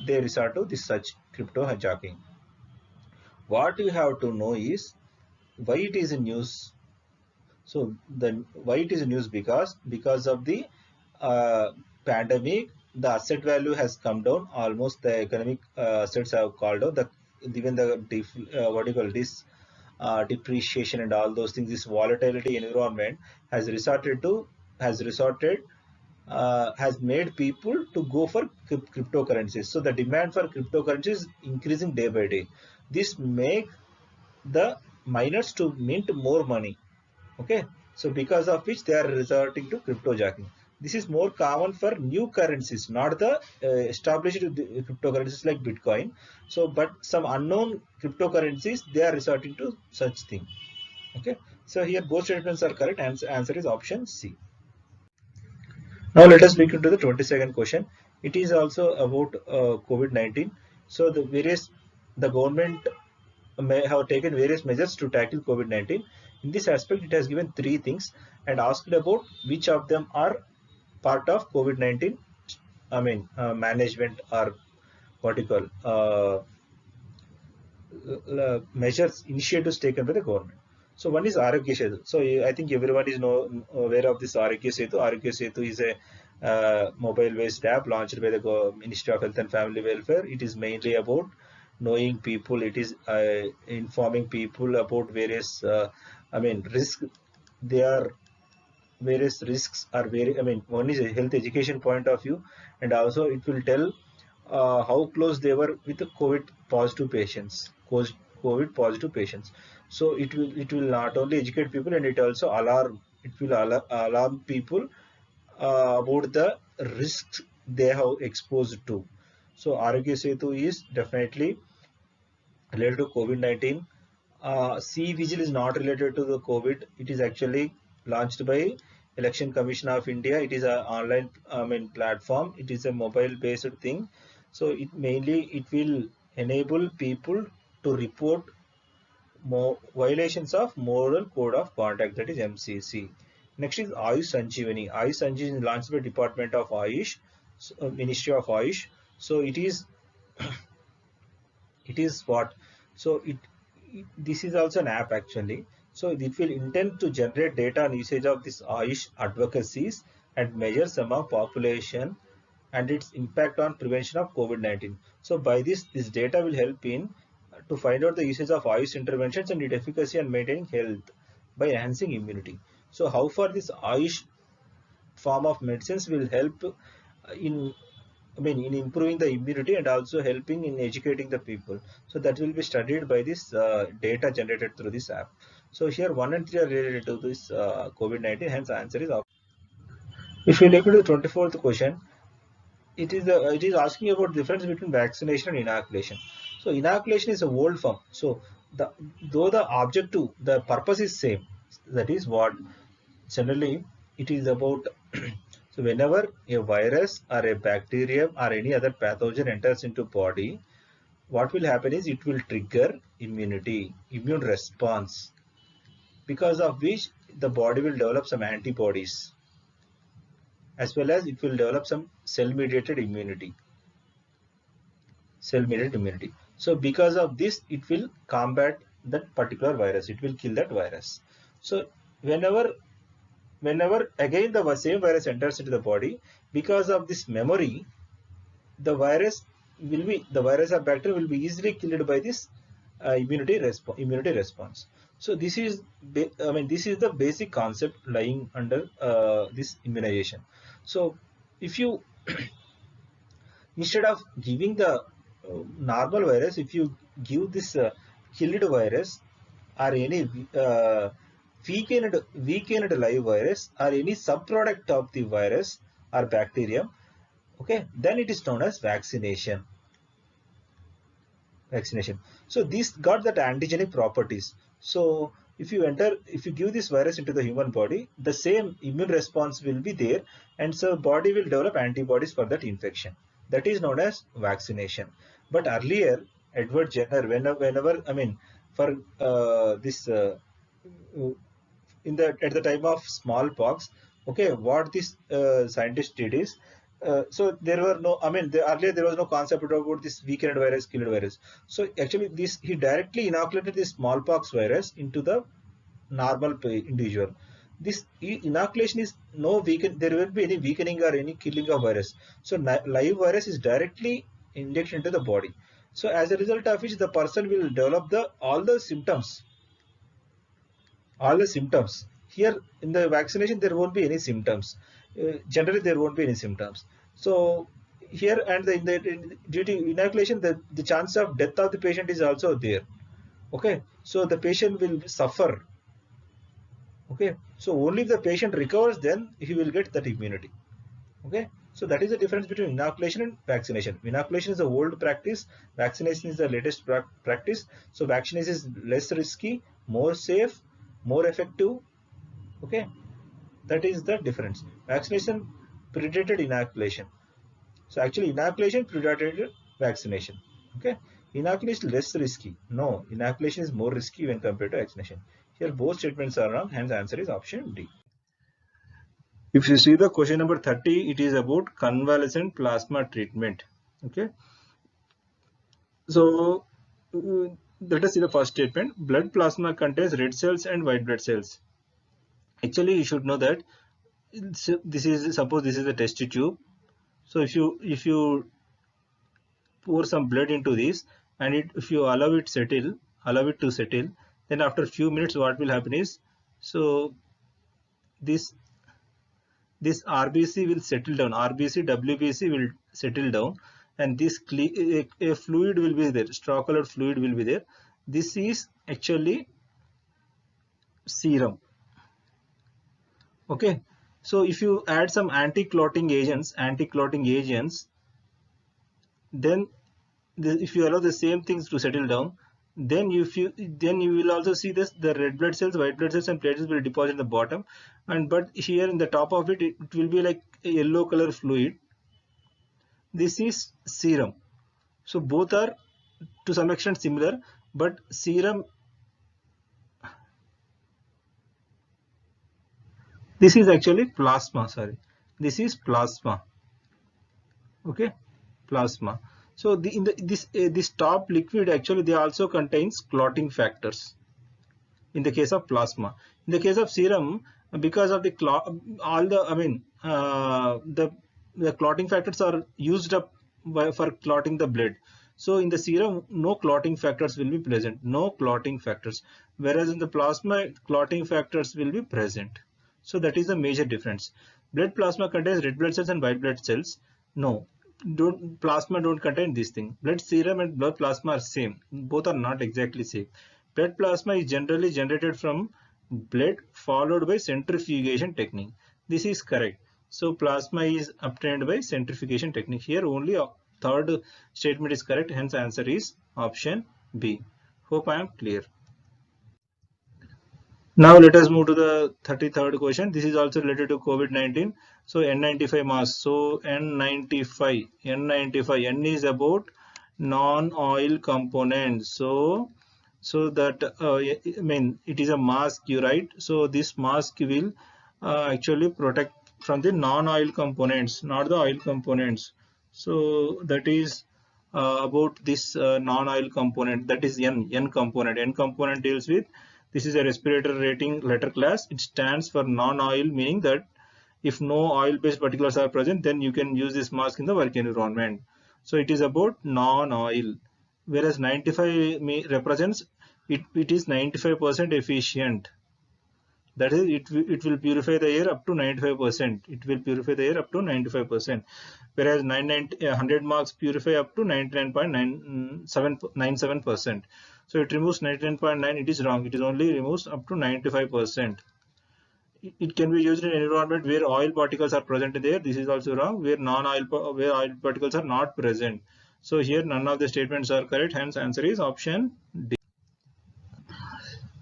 They resort to this such crypto hijacking. What you have to know is why it is in news. So then why it is news? Because of the pandemic, the asset value has come down. Almost the economic assets have called out. The even the what do you call this depreciation and all those things. This volatility environment has resorted has made people to go for cryptocurrencies. So the demand for cryptocurrencies is increasing day by day. This make the miners to mint more money. Okay, so because of which they are resorting to cryptojacking. This is more common for new currencies, not the established cryptocurrencies like Bitcoin. So but some unknown cryptocurrencies, they are resorting to such thing. Okay, so here both statements are correct. Answer is option C. Now let us look into the 22nd question. It is also about COVID-19. So the government may have taken various measures to tackle COVID-19. In this aspect, it has given three things and asked about which of them are part of COVID-19 management, or what you call measures, initiatives taken by the government. So one is Arogya Setu. So I think everyone is aware of this Arogya Setu. Arogya Setu is a mobile-based app launched by the Ministry of Health and Family Welfare. It is mainly about knowing people. It is informing people about various, risk. They are various risks are very. One is a health education point of view, and also it will tell how close they were with the COVID positive patients, COVID positive patients. So it will not only educate people, and it will alarm people about the risks they have exposed to. So Arogya Setu is definitely related to COVID-19. C Vigil is not related to the COVID. It is actually launched by Election Commission of India. It is an online platform. It is a mobile-based thing. So it will enable people to report more violations of Moral Code of Conduct, that is MCC. Next is Ayush Sanjeevani. Ayush Sanjeevani is launched by Department of Ayush, Ministry of Ayush. So it is what? So this is also an app actually. So it will intend to generate data on usage of this Ayush advocacies and measures among population and its impact on prevention of COVID-19. So by this data will help in to find out the usage of Ayush interventions and its efficacy on maintaining health by enhancing immunity. So how far this Ayush form of medicines will help in in improving the immunity and also helping in educating the people. So that will be studied by this data generated through this app. So here 1 and 3 are related to this COVID-19, hence the answer is option. If you look at the 24th question, it is asking about the difference between vaccination and inoculation. So inoculation is a old form. So the though the objective, the purpose is same. That is what generally it is about. So whenever a virus or a bacterium or any other pathogen enters into body, what will happen is it will trigger immune response, because of which the body will develop some antibodies, as well as it will develop some cell mediated immunity. So because of this, it will combat that particular virus, it will kill that virus. So whenever again the same virus enters into the body, because of this memory, the virus or bacteria will be easily killed by this immunity response. So this is the basic concept lying under this immunization. So if you instead of giving the normal virus, if you give this killed virus or any weakened live virus or any subproduct of the virus or bacterium, okay, then it is known as vaccination. So this got that antigenic properties. So if you give this virus into the human body, the same immune response will be there, and so body will develop antibodies for that infection. That is known as vaccination. But earlier, Edward Jenner, whenever for this at the time of smallpox, okay, what this scientist did is, so there were no, earlier there was no concept about this weakened virus, killed virus. So actually, this he directly inoculated this smallpox virus into the normal individual. This inoculation is no weaken. There won't be any weakening or any killing of virus. So live virus is directly injected into the body. So as a result of which, the person will develop all the symptoms. Here in the vaccination, there won't be any symptoms. Generally, there won't be any symptoms. So here due to inoculation, the chance of death of the patient is also there. Okay, so the patient will suffer. Okay, so only if the patient recovers, then he will get that immunity. Okay, so that is the difference between inoculation and vaccination. Inoculation is the old practice, vaccination is the latest practice. So vaccination is less risky, more safe, more effective. Okay, that is the difference. Vaccination predated inoculation. So actually inoculation predated vaccination. Okay, inoculation is less risky. No, inoculation is more risky when compared to vaccination. Here both statements are wrong, hence the answer is option D. If you see the question number 30, it is about convalescent plasma treatment. Okay. So let us see the first statement. Blood plasma contains red cells and white blood cells. Actually, you should know that this is, suppose this is a test tube. So if you pour some blood into this, and if you allow it to settle, then after a few minutes what will happen is, so this this RBC will settle down, RBC WBC will settle down, and this a fluid will be there, straw colored fluid will be there. This is actually serum. Okay, so if you add some anti-clotting agents, then if you allow the same things to settle down, then you will also see this, the red blood cells, white blood cells and platelets will deposit in the bottom, and but here in the top of it, it will be like a yellow color fluid. This is serum. So both are to some extent similar, but serum, this is actually plasma, sorry, this is plasma. Okay, plasma. So this top liquid, actually they also contains clotting factors in the case of plasma. In the case of serum, because of the all the, I mean, the clotting factors are used up for clotting the blood. So in the serum, no clotting factors will be present, no clotting factors. Whereas in the plasma, clotting factors will be present. So that is the major difference. Blood plasma contains red blood cells and white blood cells. No, plasma don't contain this thing. Blood serum and blood plasma are same. Both are not exactly same. Blood plasma is generally generated from blood followed by centrifugation technique. This is correct. So plasma is obtained by centrifugation technique. Here only a third statement is correct. Hence answer is option B. Hope I am clear. Now let us move to the 33rd question. This is also related to COVID-19. So N95 mask. So N95, N is about non-oil components. So that I mean, it is a mask, you write. So this mask will actually protect from the non-oil components, not the oil components. So that is about this non-oil component, that is N component. N component deals with, this is a respirator rating letter class. It stands for non-oil, meaning that if no oil-based particulars are present, then you can use this mask in the work environment. So it is about non-oil. Whereas 95 represents it is 95% efficient. That is, it will purify the air up to 95%. It will purify the air up to 95%. Whereas 100 marks purify up to 99.97%. So it removes 99.9. It is wrong. It is only removes up to 95%. It can be used in an environment where oil particles are present there. This is also wrong. Where where oil particles are not present. So here none of the statements are correct. Hence answer is option D.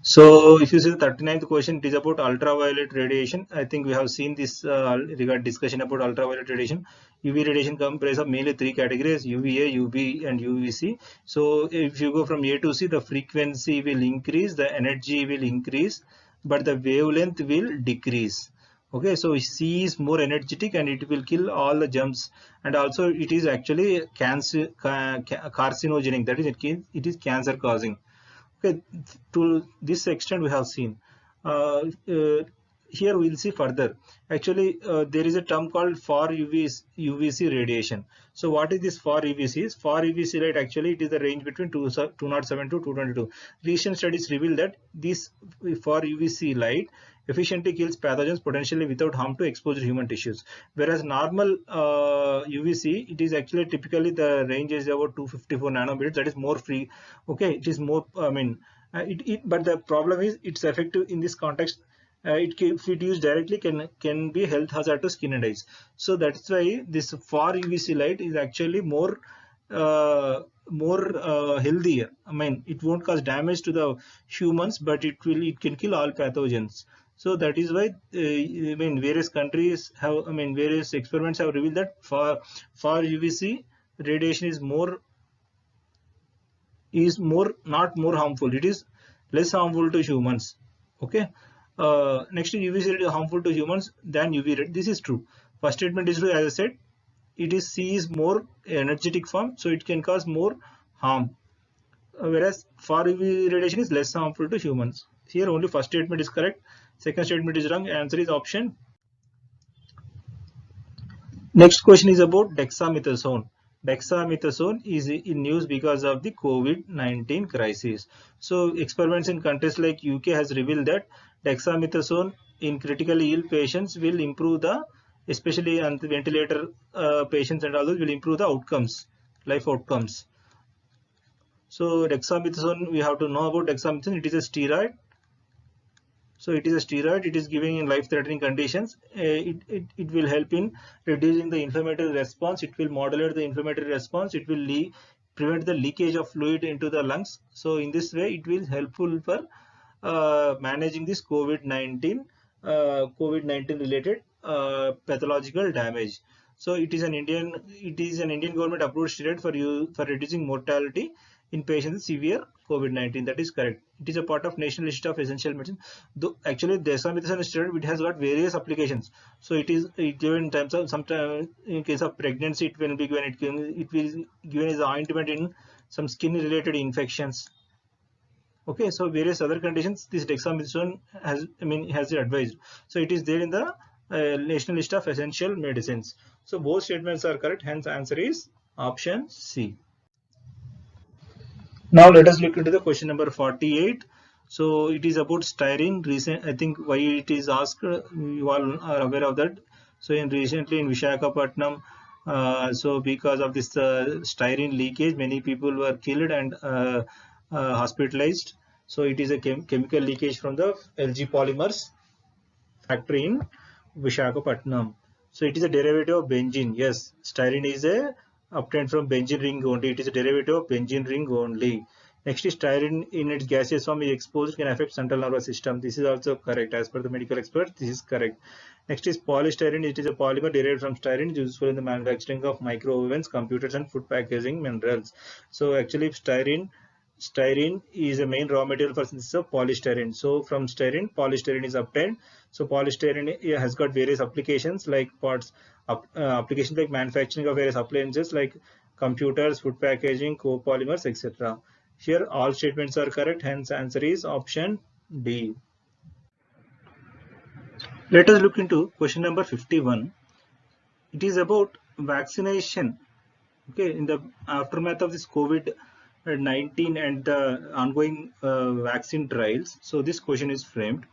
So if you see the 39th question, it is about ultraviolet radiation. I think we have seen this regard discussion about ultraviolet radiation. UV radiation comprises of mainly three categories: UVA, UV, and UVC. So if you go from A to C, the frequency will increase, the energy will increase, but the wavelength will decrease. Okay, so C is more energetic and it will kill all the germs, and also it is actually carcinogenic. That is, it is cancer causing. Okay, to this extent we have seen. Here we'll see further. Actually, there is a term called far UVC radiation. So what is this far UVC? Far UVC light, actually it is the range between 207 to 222. Recent studies reveal that this far UVC light efficiently kills pathogens potentially without harm to exposed human tissues. Whereas normal UVC, it is actually typically the range is about 254 nanometers. That is more free. Okay, it is more, I mean, but the problem is it's effective in this context. If it used directly can be health hazard to skin and eyes. So that's why this far UVC light is actually more healthier. I mean, it won't cause damage to the humans, but it can kill all pathogens. So that is why I mean, various countries have, I mean, various experiments have revealed that far UVC radiation is not more harmful. It is less harmful to humans. Okay. Next, UV is harmful to humans than UV ray. This is true. First statement is true. As I said, it is C is more energetic form, so it can cause more harm. Whereas far UV radiation is less harmful to humans. Here only first statement is correct. Second statement is wrong. Answer is option. Next question is about dexamethasone. Dexamethasone is in news because of the COVID-19 crisis. So experiments in countries like UK has revealed that dexamethasone in critically ill patients will improve the, especially on the ventilator patients and others, will improve the outcomes, life outcomes. So dexamethasone, we have to know about dexamethasone. It is a steroid. So it is a steroid. It is given in life-threatening conditions. It will help in reducing the inflammatory response. It will modulate the inflammatory response. It will prevent the leakage of fluid into the lungs. So in this way, it will helpful for managing this COVID-19 related pathological damage. So it is an Indian government approved steroid for reducing mortality in patients with severe COVID-19. That is correct. It is a part of National List of Essential Medicine. Though actually dexamethasone steroid, it has got various applications. So it is given in terms of, sometimes in case of pregnancy it will be given. It will given as ointment in some skin related infections. Okay, so various other conditions this dexamethasone has advised. So it is there in the National List of Essential Medicines. So both statements are correct. Hence answer is option C. Now let us look into the question number 48. So it is about styrene. I think why it is asked, you all are aware of that. So recently in Visakhapatnam, so because of this styrene leakage, many people were killed and hospitalized. So it is a chemical leakage from the LG Polymers factory in Visakhapatnam. So it is a derivative of benzene. Yes, styrene is obtained from benzene ring only. It is a derivative of benzene ring only. Next is styrene in its gaseous form is exposed, can affect central nervous system. This is also correct as per the medical experts. This is correct. Next is polystyrene. It is a polymer derived from styrene, useful in the manufacturing of micro ovens, computers, and food packaging minerals. So actually styrene is a main raw material for synthesis of polystyrene. So from styrene, polystyrene is obtained. So polystyrene has got various applications like applications like manufacturing of various appliances like computers, food packaging, copolymers, etc. Here all statements are correct. Hence answer is option D. Let us look into question number 51. It is about vaccination. Okay, in the aftermath of this COVID-19 and the ongoing vaccine trials. So this question is framed.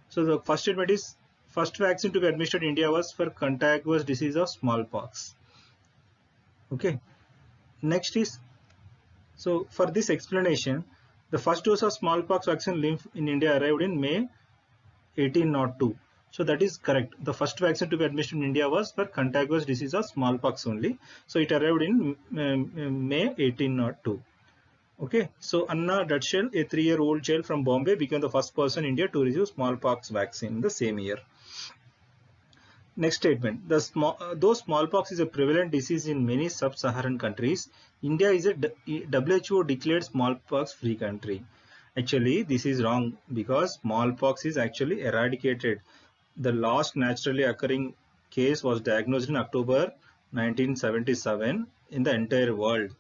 So the first statement is, first vaccine to be administered in India was for contagious disease of smallpox. Okay. Next is, so for this explanation, the first dose of smallpox vaccine in India arrived in May 1802. So that is correct. The first vaccine to be administered in India was for contagious disease of smallpox only. So it arrived in May 1802. Okay, so Anna Dutschel, a 3-year-old child from Bombay, became the first person in India to receive smallpox vaccine in the same year. Next statement, though smallpox is a prevalent disease in many sub-Saharan countries, India is a WHO declared smallpox-free country. Actually, this is wrong because smallpox is actually eradicated. The last naturally occurring case was diagnosed in October 1977 in the entire world.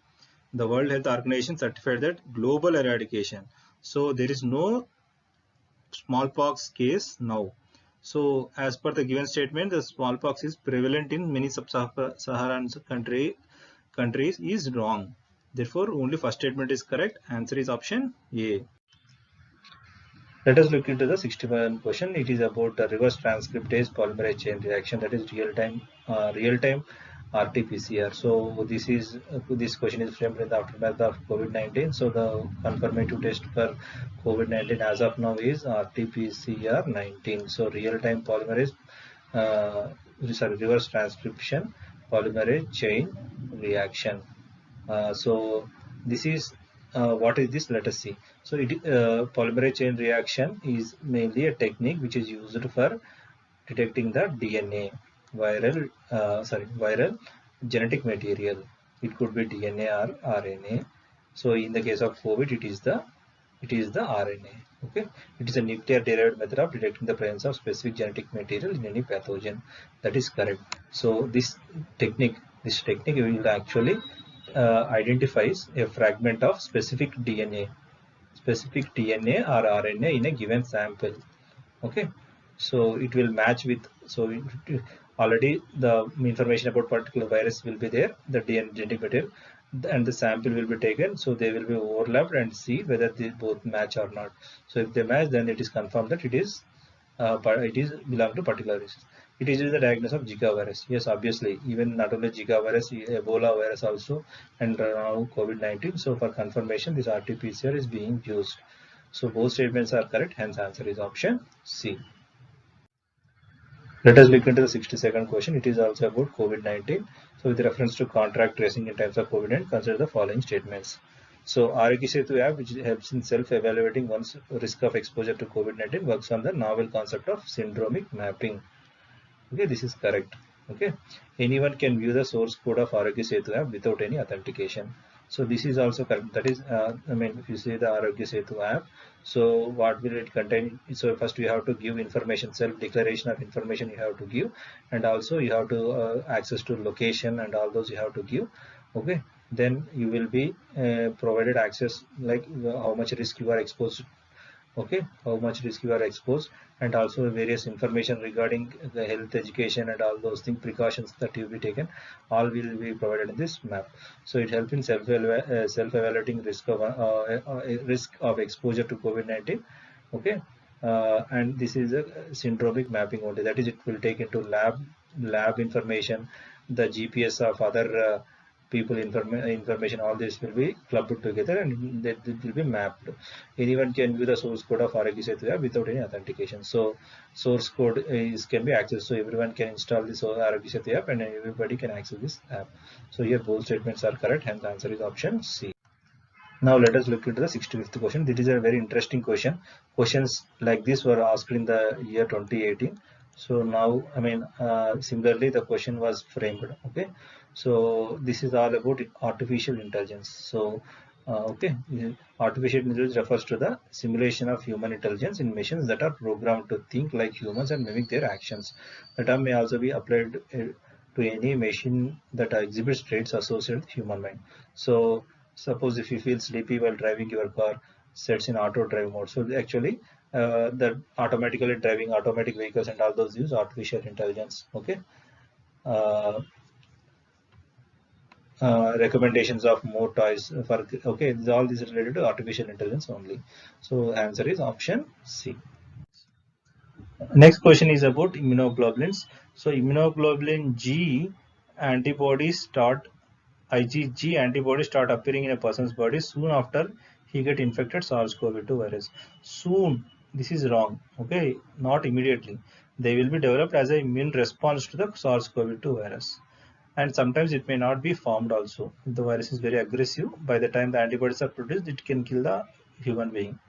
The World Health Organization certified that global eradication. So there is no smallpox case now. So as per the given statement, the smallpox is prevalent in many sub-Saharan countries is wrong. Therefore, only first statement is correct. Answer is option A. Let us look into the 61 question. It is about the reverse transcriptase polymerase chain reaction, that is real-time RT-PCR. So this question is framed in the aftermath of COVID-19. So the confirmative test for COVID-19 as of now is RT-PCR 19. So real-time polymerase, reverse transcription polymerase chain reaction. So this is what is this? Let us see. So polymerase chain reaction is mainly a technique which is used for detecting the DNA, viral genetic material. It could be DNA or RNA. So in the case of COVID, it is the It is the RNA. Okay, it is a nuclear derived method of detecting the presence of specific genetic material in any pathogen. That is correct. So this technique will actually identifies a fragment of specific DNA or RNA in a given sample. Okay, so it will match with, already the information about particular virus will be there, the DNA genetic material, and the sample will be taken, so they will be overlapped and see whether they both match or not. So if they match, then it is confirmed that it is belong to particular disease. It is the diagnosis of Zika virus. Yes, obviously, even not only Zika virus, Ebola virus also, and now COVID-19. So for confirmation, this RT-PCR is being used. So both statements are correct. Hence, answer is option C. Let us look into the 62nd question. It is also about COVID-19. So with reference to contact tracing in times of COVID-19, consider the following statements. So Arogya Setu app, which helps in self-evaluating one's risk of exposure to COVID-19, works on the novel concept of syndromic mapping. Okay, this is correct. Okay, anyone can view the source code of Arogya Setu app without any authentication. So this is also correct. That is, if you see the Arogya Setu app, so what will it contain? So first you have to give information, self-declaration of information you have to give, and also you have to access to location and all those you have to give. Okay, then you will be provided access, like how much risk you are exposed, okay, how much risk you are exposed, and also various information regarding the health education and all those things, precautions that will be taken, all will be provided in this map. So it helps in self-evaluating risk of exposure to COVID-19. Okay, and this is a syndromic mapping only, that is it will take into lab information, the GPS of other people information, all this will be clubbed together and that it will be mapped. Anyone can view the source code of Arogya Setu app without any authentication. So source code can be accessed, so everyone can install this Arogya Setu app and everybody can access this app. So here both statements are correct, hence the answer is option C. Now let us look into the 65th question. This is a very interesting question. Questions like this were asked in the year 2018. So now, similarly, the question was framed. Okay. So this is all about artificial intelligence. So, okay, artificial intelligence refers to the simulation of human intelligence in machines that are programmed to think like humans and mimic their actions. The term may also be applied to any machine that exhibits traits associated with human mind. So suppose if you feel sleepy while driving your car, sets in auto drive mode. So actually, the automatically driving automatic vehicles and all those use artificial intelligence. Okay. Uh, Recommendations of more toys for, okay, all this is related to artificial intelligence only. So answer is option C. Next question is about immunoglobulins. So immunoglobulin G antibodies start IgG antibodies start appearing in a person's body soon after he get infected SARS-CoV-2 virus. Soon, this is wrong. Okay, not immediately. They will be developed as an immune response to the SARS-CoV-2 virus. And sometimes it may not be formed also. If the virus is very aggressive, by the time the antibodies are produced, it can kill the human being.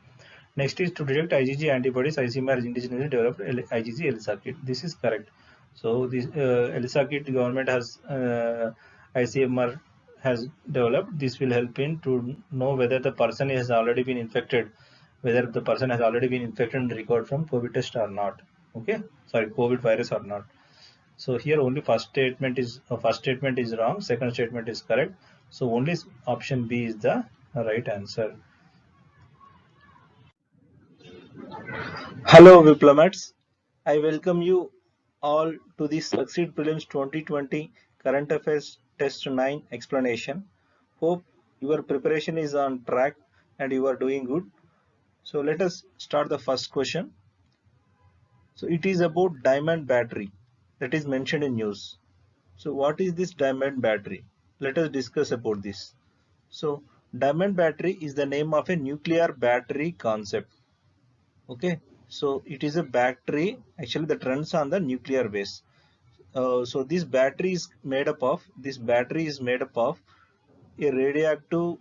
Next is to detect IgG antibodies. ICMR is indigenously developed IgG ELISA kit. This is correct. So this ELISA kit government has ICMR has developed. This will help in to know whether the person has already been infected, whether the person has already been infected and recovered from COVID test or not. Okay, sorry, COVID virus or not. So here only first statement is wrong. Second statement is correct. So only option B is the right answer. Hello, diplomats. I welcome you all to the Succeed Prelims 2020 Current Affairs Test 9 explanation. Hope your preparation is on track and you are doing good. So let us start the first question. So it is about diamond battery that is mentioned in news. So what is this diamond battery? Let us discuss about this. So diamond battery is the name of a nuclear battery concept. Okay, so it is a battery actually that runs on the nuclear base. So this battery is made up of a radioactive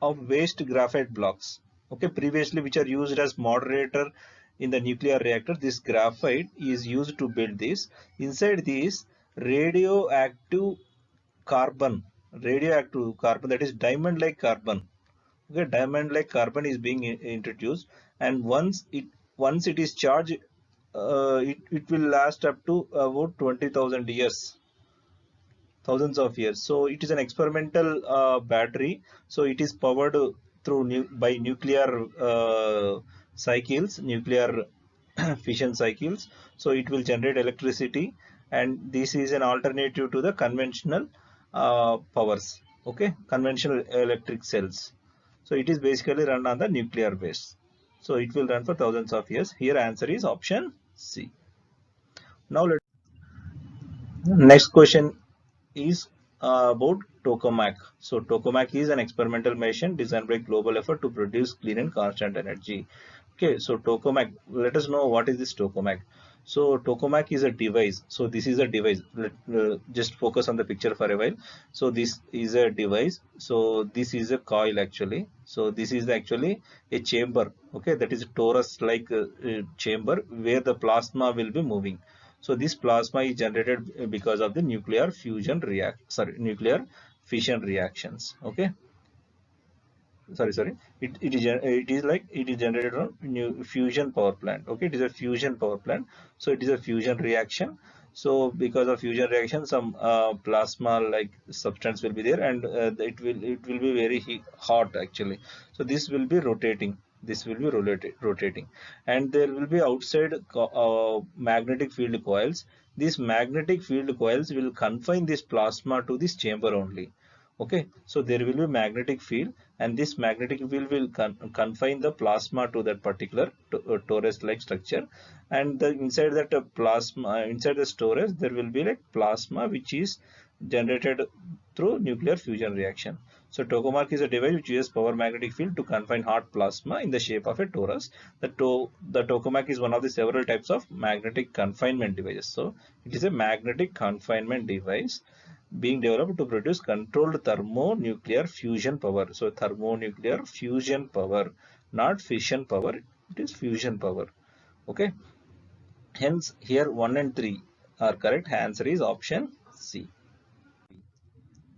of waste graphite blocks. Okay, previously which are used as moderator in the nuclear reactor. This graphite is used to build this. Inside this radioactive carbon, that is diamond like carbon. Okay, diamond like carbon is being introduced, and once it is charged, it will last up to about 20,000 years, thousands of years. So it is an experimental battery. So it is powered through by nuclear cycles, nuclear fission cycles. So it will generate electricity, and this is an alternative to the conventional powers. Okay, conventional electric cells. So it is basically run on the nuclear base. So it will run for thousands of years. Here answer is option C. Now next question is about tokamak. So tokamak is an experimental machine designed by global effort to produce clean and constant energy. Okay, so tokamak, let us know what is this tokamak. So tokamak is a device. So this is a device. Just focus on the picture for a while. So this is a device. So this is a coil actually. So this is actually a chamber. Okay, that is a torus like chamber where the plasma will be moving. So this plasma is generated because of the nuclear fission reactions. Okay, sorry, it is generated on new fusion power plant. Okay, it is a fusion power plant. So it is a fusion reaction. So because of fusion reaction, some plasma like substance will be there, and it will be very hot actually. So this will be rotating. This will be rotating, and there will be outside magnetic field coils. These magnetic field coils will confine this plasma to this chamber only. Okay, so there will be magnetic field, and this magnetic field will confine the plasma to that particular torus like structure, and inside that plasma, inside the storage, there will be like plasma which is generated through nuclear fusion reaction. So tokamak is a device which uses power magnetic field to confine hot plasma in the shape of a torus. The tokamak is one of the several types of magnetic confinement devices. So it is a magnetic confinement device being developed to produce controlled thermonuclear fusion power. So thermonuclear fusion power, not fission power, it is fusion power. Okay. Hence here 1 and 3 are correct. Answer is option C.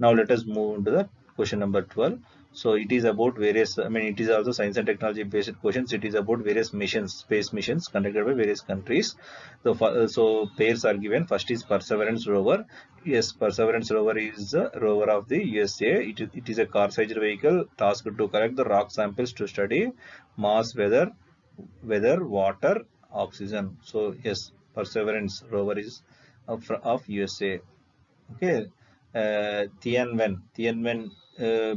Now let us move to the question number 12. So it is about various, I mean, it is also science and technology based questions. It is about various missions, space missions conducted by various countries. So pairs are given. First is Perseverance rover. Yes, Perseverance rover is a rover of the USA. It is a car-sized vehicle tasked to collect the rock samples to study Mars weather, water, oxygen. So yes, Perseverance rover is of USA. Okay, Tianwen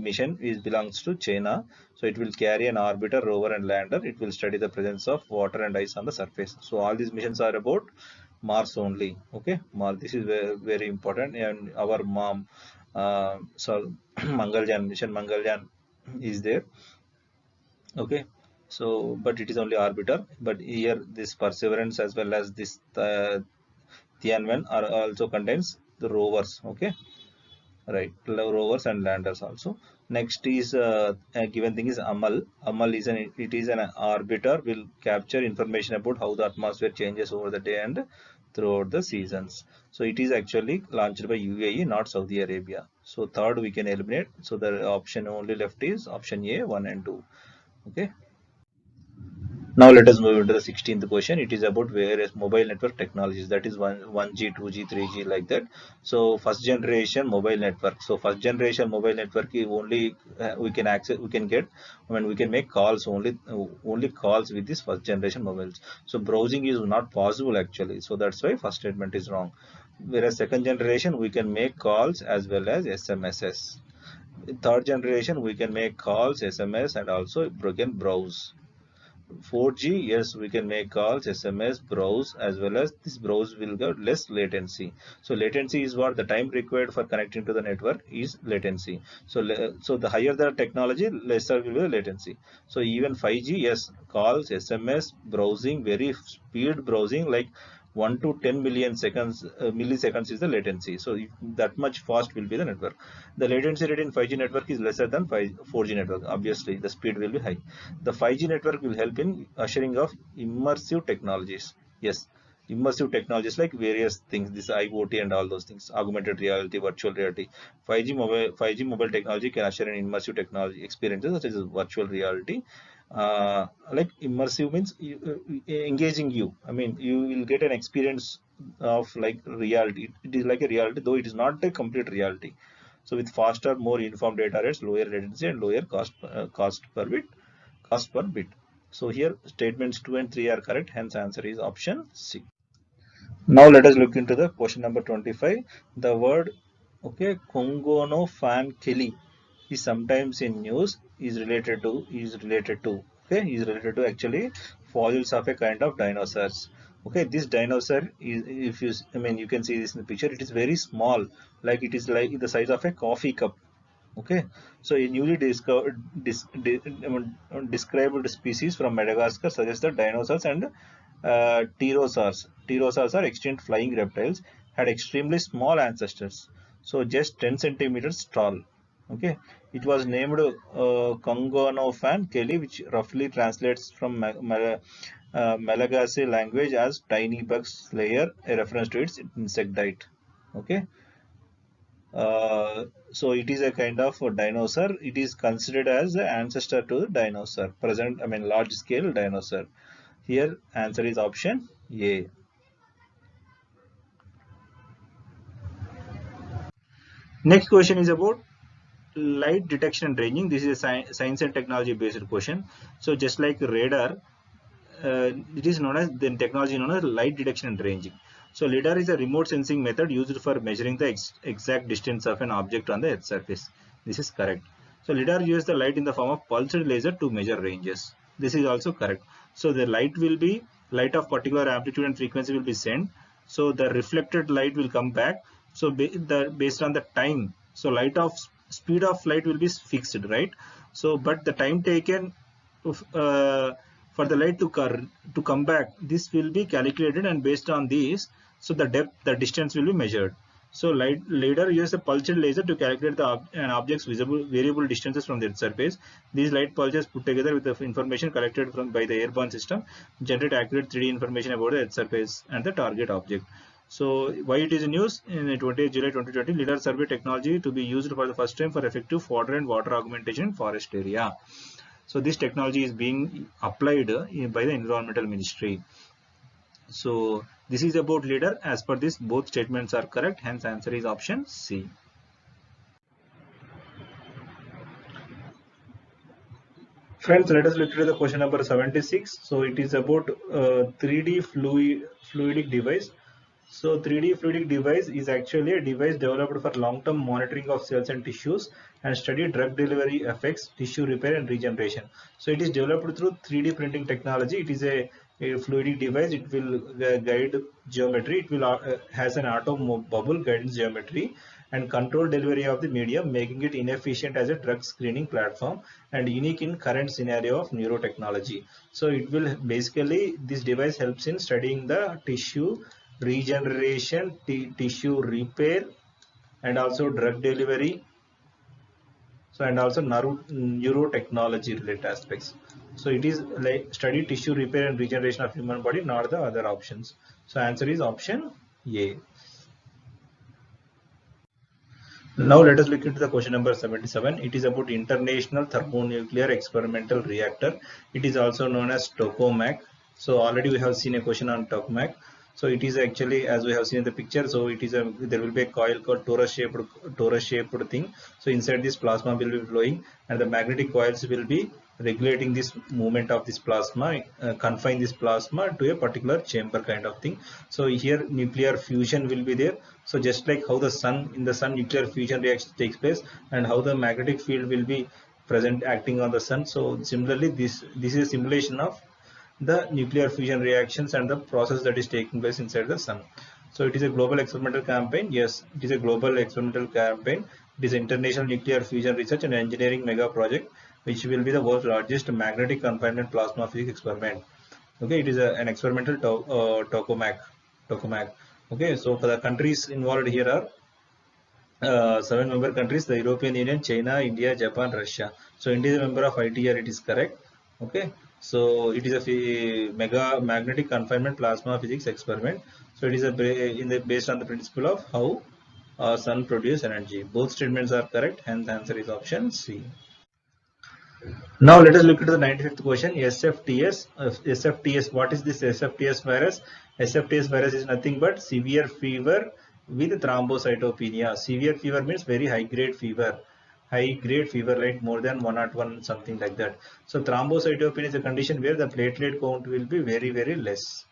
mission belongs to China. So it will carry an orbiter, rover, and lander. It will study the presence of water and ice on the surface. So all these missions are about Mars only. Okay, Mars. This is very, very important. And our mom, so Mangalyaan mission, Mangalyaan is there. Okay, so but it is only orbiter. But here this Perseverance as well as this Tianwen are also contains the rovers. Okay, right, rovers and landers also. Next is a given thing is Amal is an orbiter will capture information about how the atmosphere changes over the day and throughout the seasons. So it is actually launched by UAE, not Saudi Arabia. So third we can eliminate. So the option only left is option A, 1 and 2. Okay. Now let us move into the 16th question. It is about various mobile network technologies. That is 1G, 2G, 3G like that. So first generation mobile network. So first generation mobile network is only we can access, we can get, I mean we can make calls only calls with this first generation mobiles. So browsing is not possible actually. So that's why first statement is wrong. Whereas second generation we can make calls as well as SMSs. Third generation we can make calls, SMS, and also we can browse. 4G, yes, we can make calls, SMS, browse, as well as this browse will get less latency. So latency is what the time required for connecting to the network is latency. So the higher the technology, lesser will be the latency. So even 5G, yes, calls, SMS, browsing, very speed browsing like 1 to 10 million seconds milliseconds is the latency. So that much fast will be the network. The latency rate in 5G network is lesser than 4G network. Obviously the speed will be high. The 5G network will help in ushering of immersive technologies. Yes, immersive technologies like various things, this IoT and all those things, augmented reality, virtual reality. 5G mobile technology can assure an immersive technology experiences such as virtual reality. Like immersive means engaging you. I mean, you will get an experience of like reality. It is like a reality, though it is not a complete reality. So with faster, more uniform data rates, lower latency, and lower cost per bit. So here statements 2 and 3 are correct. Hence answer is option C. Now let us look into the question number 25. The word, okay, Kongono fan Kelly is sometimes in news is related to actually fossils of a kind of dinosaurs. Okay, this dinosaur is, if you, I mean, you can see this in the picture, it is very small, like it is like the size of a coffee cup. Okay, so a newly described species from Madagascar suggests that dinosaurs and pterosaurs are extinct flying reptiles, had extremely small ancestors, so just 10 centimeters tall. Okay, it was named Kongonofan Kelly, which roughly translates from Malagasy language as tiny bug slayer, a reference to its insect diet. Okay, so it is a kind of a dinosaur. It is considered as the ancestor to the dinosaur present, I mean large scale dinosaur. Here answer is option A. Next question is about light detection and ranging. This is a science and technology based question. So just like radar, it is known as the technology known as light detection and ranging. So LiDAR is a remote sensing method used for measuring the exact distance of an object on the Earth's surface. This is correct. So LiDAR uses the light in the form of pulsed laser to measure ranges. This is also correct. So the light will be light of particular amplitude and frequency will be sent. So the reflected light will come back. So based on the time, so light of speed of light will be fixed, right? So but the time taken for the light to come back, this will be calculated, and based on this, so the distance will be measured. So LiDAR uses a pulsed laser to calculate an object's variable distances from the surface. These light pulses put together with the information collected by the airborne system generate accurate 3D information about the Earth's surface and the target object. So why it is in use? In 28 July 2020, LiDAR survey technology to be used for the first time for effective fodder and water augmentation in forest area. So this technology is being applied by the Environmental Ministry. So this is about LiDAR. As per this, both statements are correct. Hence answer is option C. Friends, let us look at the question number 76. So it is about 3D fluidic device. So 3D fluidic device is actually a device developed for long-term monitoring of cells and tissues and study drug delivery effects, tissue repair and regeneration. So it is developed through 3D printing technology. It is a fluidic device. It will guide geometry. It will has an atom bubble guidance geometry and control delivery of the medium, making it inefficient as a drug screening platform and unique in current scenario of neurotechnology. So it will basically, this device helps in studying the tissue regeneration, tissue repair, and also drug delivery. So and also neurotechnology related aspects. So it is like study tissue repair and regeneration of human body, not the other options. So answer is option A. Now let us look into the question number 77. It is about International Thermonuclear Experimental Reactor. It is also known as tokamak. So already we have seen a question on tokamak. So it is actually, as we have seen in the picture, so it is there will be a coil called torus shaped thing. So inside this plasma will be flowing, and the magnetic coils will be regulating this movement of this plasma, confine this plasma to a particular chamber kind of thing. So here nuclear fusion will be there. So just like how the sun, in the sun nuclear fusion reaction takes place, and how the magnetic field will be present acting on the sun. So similarly, this is a simulation of the nuclear fusion reactions and the process that is taking place inside the sun. So it is a global experimental campaign. Yes, it is a global experimental campaign. It is an international nuclear fusion research and engineering mega project, which will be the world's largest magnetic confinement plasma physics experiment. Okay, it is an experimental tokamak. Okay, so for the countries involved here are 7 member countries: the European Union, China, India, Japan, Russia. So India is a member of ITR. It is correct. Okay. So it is a mega magnetic confinement plasma physics experiment. So it is based on the principle of how sun produce energy. Both statements are correct, hence the answer is option C. Now let us look at the 95th question. SFTS. SFTS. What is this SFTS virus? SFTS virus is nothing but severe fever with thrombocytopenia. Severe fever means very high grade fever. High grade fever, like more than 101, something like that. So thrombocytopenia is a condition where the platelet count will be very less,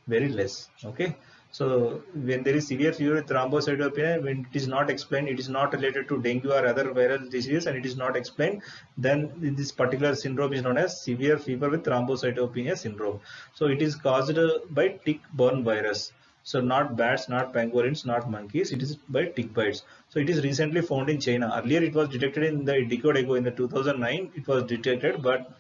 very less. Okay. So when there is severe fever with thrombocytopenia, when it is not explained, it is not related to dengue or other viral diseases, and it is not explained, then this particular syndrome is known as severe fever with thrombocytopenia syndrome. So it is caused by tick-borne virus. So not bats, not pangolins, not monkeys. It is by tick bites. So it is recently found in China. Earlier it was detected in the decade ago, in the 2009 it was detected, but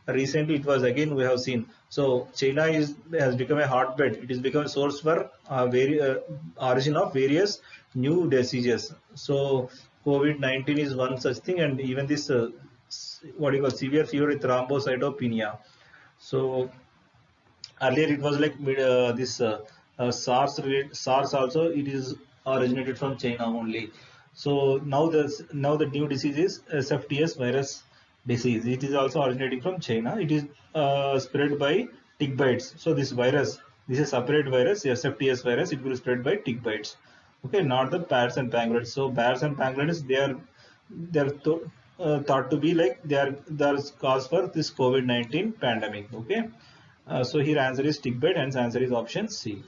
recently it was again we have seen. So China has become a hotbed. It has become a source for origin of various new diseases. So COVID-19 is one such thing, and even this what you call severe fever with thrombocytopenia. So earlier it was like SARS also, it is originated from China only. So now the new disease is SFTS virus disease. It is also originating from China. It is spread by tick bites. So this is separate virus, SFTS virus. It will spread by tick bites. Okay, not the bats and pangolins. So bats and pangolins, they are thought to be like they are cause for this COVID-19 pandemic. Okay. So here answer is tick bite, and answer is option C.